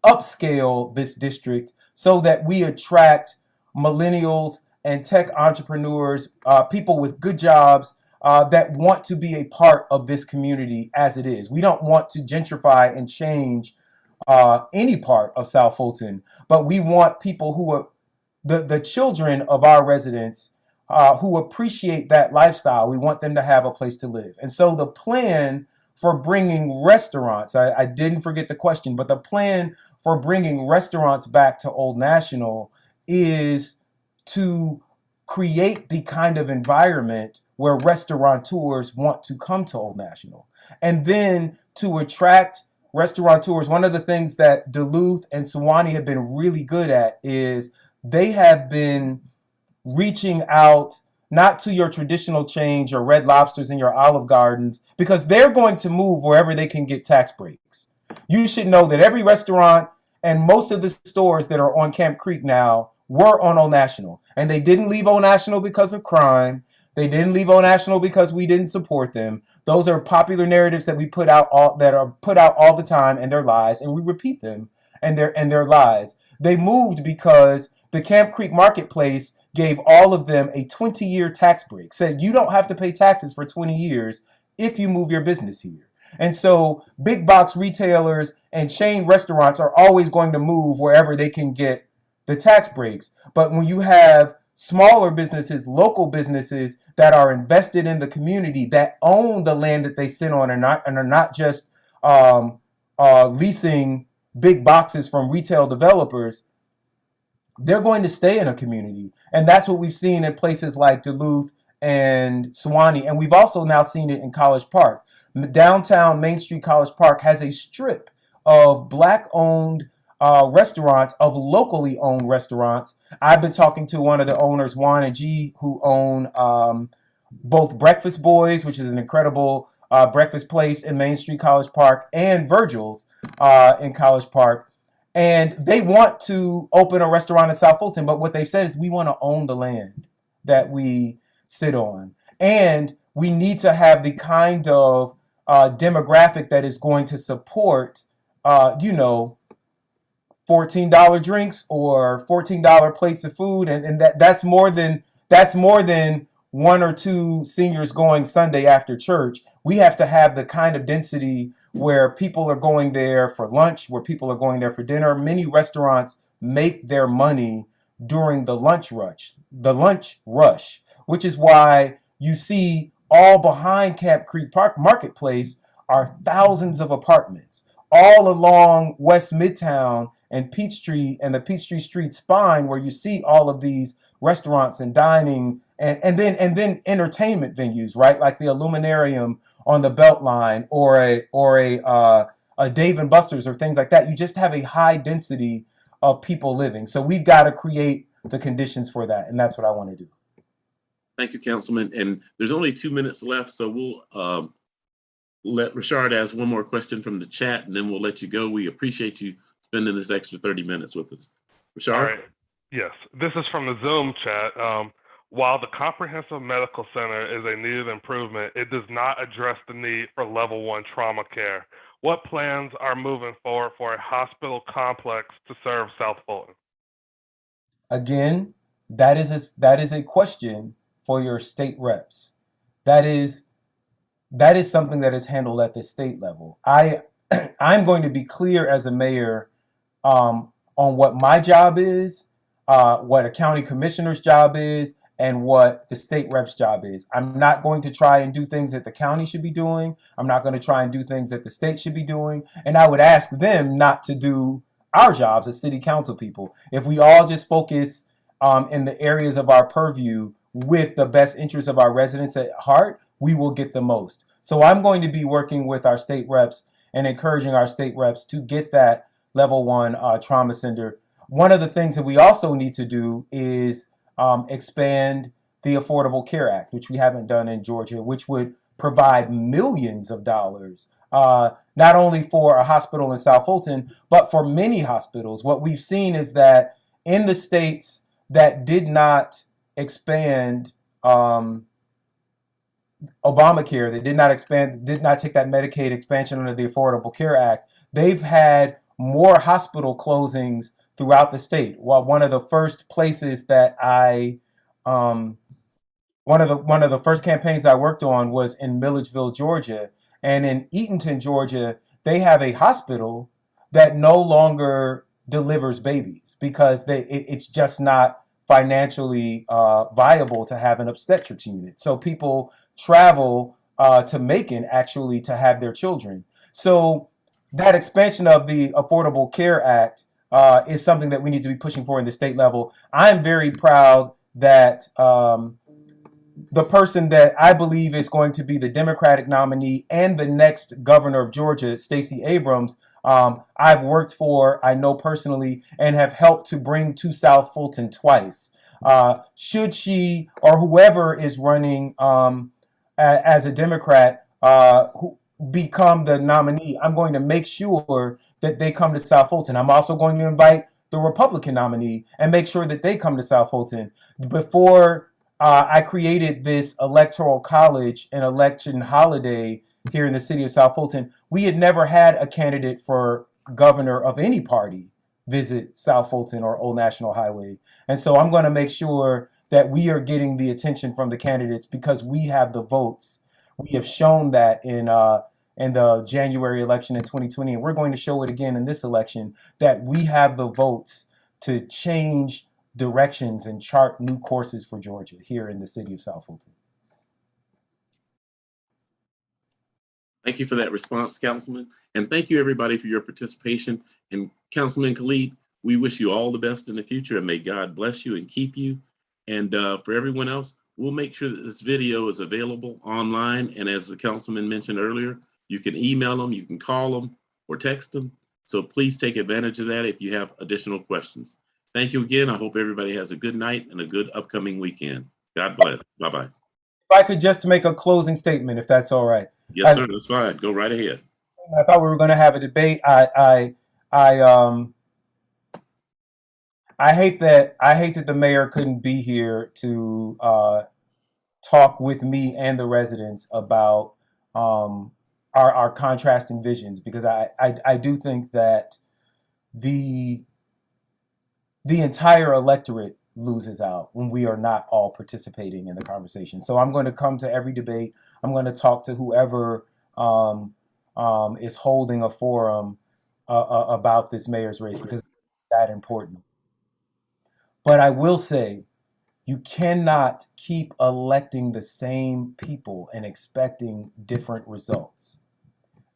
upscale this district so that we attract millennials and tech entrepreneurs, people with good jobs, that want to be a part of this community as it is. We don't want to gentrify and change any part of South Fulton, but we want people who are the children of our residents who appreciate that lifestyle. We want them to have a place to live. And so the plan for bringing restaurants, I didn't forget the question, but the plan for bringing restaurants back to Old National is to create the kind of environment where restaurateurs want to come to Old National. And then to attract restaurateurs, one of the things that Duluth and Sewanee have been really good at is they have been reaching out not to your traditional chains, your Red Lobsters and your Olive Gardens, because they're going to move wherever they can get tax breaks. You should know that every restaurant and most of the stores that are on Camp Creek now were on Old National. And they didn't leave Old National because of crime. They didn't leave Old National because we didn't support them. Those are popular narratives that we put out all the time, and they're lies, and we repeat them, and they're lies. They moved because the Camp Creek Marketplace gave all of them a 20-year tax break. Said you don't have to pay taxes for 20 years if you move your business here. And so big box retailers and chain restaurants are always going to move wherever they can get the tax breaks. But when you have smaller businesses, local businesses that are invested in the community, that own the land that they sit on, and are not just leasing big boxes from retail developers, they're going to stay in a community. And that's what we've seen in places like Duluth and Sewanee. And we've also now seen it in College Park. Downtown Main Street College Park has a strip of Black-owned restaurants, of locally owned restaurants. I've been talking to one of the owners, Juan and G, who own both Breakfast Boys, which is an incredible breakfast place in Main Street College Park, and Virgil's in College Park. And they want to open a restaurant in South Fulton, but what they've said is we want to own the land that we sit on. And we need to have the kind of demographic that is going to support, $14 drinks or $14 plates of food. And that's more than one or two seniors going Sunday after church. We have to have the kind of density where people are going there for lunch, where people are going there for dinner. Many restaurants make their money during the lunch rush, which is why you see all behind Camp Creek Park Marketplace are thousands of apartments all along West Midtown and Peachtree and the Peachtree Street spine, where you see all of these restaurants and dining and then entertainment venues, right? Like the Illuminarium on the Beltline, or a Dave and Buster's, or things like that. You just have a high density of people living. So we've got to create the conditions for that, and that's what I want to do. Thank you, Councilman. And there's only 2 minutes left, so we'll let Rashard ask one more question from the chat, and then we'll let you go. We appreciate you spending this extra 30 minutes with us. Rashard? All right. Yes, this is from the Zoom chat. While the Comprehensive Medical Center is a needed improvement, it does not address the need for level 1 trauma care. What plans are moving forward for a hospital complex to serve South Fulton? Again, that is a question for your state reps. That is something that is handled at the state level. I'm going to be clear as a mayor on what my job is, what a county commissioner's job is, and what the state rep's job is. I'm not going to try and do things that the county should be doing. I'm not going to try and do things that the state should be doing. And I would ask them not to do our jobs as city council people. If we all just focus in the areas of our purview with the best interests of our residents at heart, we will get the most. So I'm going to be working with our state reps and encouraging our state reps to get that level 1 trauma center. One of the things that we also need to do is expand the Affordable Care Act, which we haven't done in Georgia, which would provide millions of dollars, not only for a hospital in South Fulton, but for many hospitals. What we've seen is that in the states that did not expand Obamacare, that did not take that Medicaid expansion under the Affordable Care Act, they've had more hospital closings throughout the state. Well, one of the first places that I one of the first campaigns I worked on was in Milledgeville, Georgia, and in Eatonton, Georgia, they have a hospital that no longer delivers babies because it's just not financially viable to have an obstetrics unit. So people travel to Macon actually to have their children. So that expansion of the Affordable Care Act is something that we need to be pushing for in the state level. I'm very proud that the person that I believe is going to be the Democratic nominee and the next governor of Georgia, Stacey Abrams, I've worked for, I know personally, and have helped to bring to South Fulton twice. Should she or whoever is running as a Democrat who become the nominee, I'm going to make sure that they come to South Fulton. I'm also going to invite the Republican nominee and make sure that they come to South Fulton. Before I created this electoral college and election holiday here in the city of South Fulton, we had never had a candidate for governor of any party visit South Fulton or Old National Highway. And so I'm going to make sure that we are getting the attention from the candidates because we have the votes. We have shown that in the January election in 2020, and we're going to show it again in this election, that we have the votes to change directions and chart new courses for Georgia here in the city of South Fulton. Thank you for that response, Councilman. And thank you, everybody, for your participation. And Councilman Khalid, we wish you all the best in the future and may God bless you and keep you. And for everyone else, we'll make sure that this video is available online. And as the councilman mentioned earlier, you can email them, you can call them or text them. So please take advantage of that if you have additional questions. Thank you again. I hope everybody has a good night and a good upcoming weekend. God bless. Bye-bye. If I could just make a closing statement, if that's all right. Yes, sir. That's fine. Go right ahead. I thought we were going to have a debate. I hate that the mayor couldn't be here to talk with me and the residents about our contrasting visions, because I do think that the entire electorate loses out when we are not all participating in the conversation. So I'm going to come to every debate. I'm going to talk to whoever is holding a forum about this mayor's race, because it's that important. But I will say, you cannot keep electing the same people and expecting different results.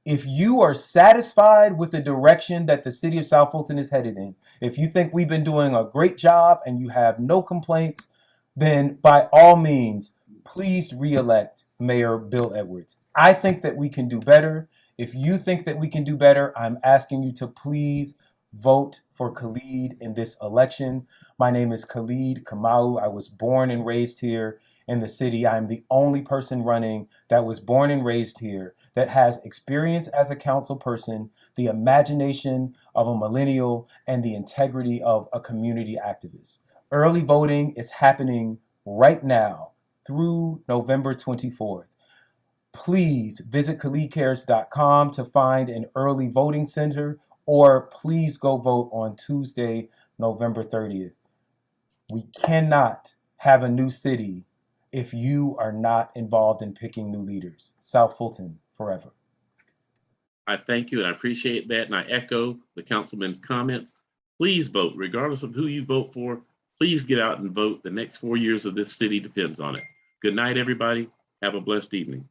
If you are satisfied with the direction that the city of South Fulton is headed in, if you think we've been doing a great job and you have no complaints, then by all means, please re-elect Mayor Bill Edwards. I think that we can do better. If you think that we can do better, I'm asking you to please vote for Khalid in this election. My name is Khalid Kamau. I was born and raised here in the city. I'm the only person running that was born and raised here, that has experience as a council person, the imagination of a millennial, and the integrity of a community activist. Early voting is happening right now through November 24th. Please visit KhalidCares.com to find an early voting center, or please go vote on Tuesday, November 30th. We cannot have a new city if you are not involved in picking new leaders. South Fulton forever. I thank you and I appreciate that. And I echo the councilman's comments. Please vote, regardless of who you vote for. Please get out and vote. The next 4 years of this city depends on it. Good night, everybody. Have a blessed evening.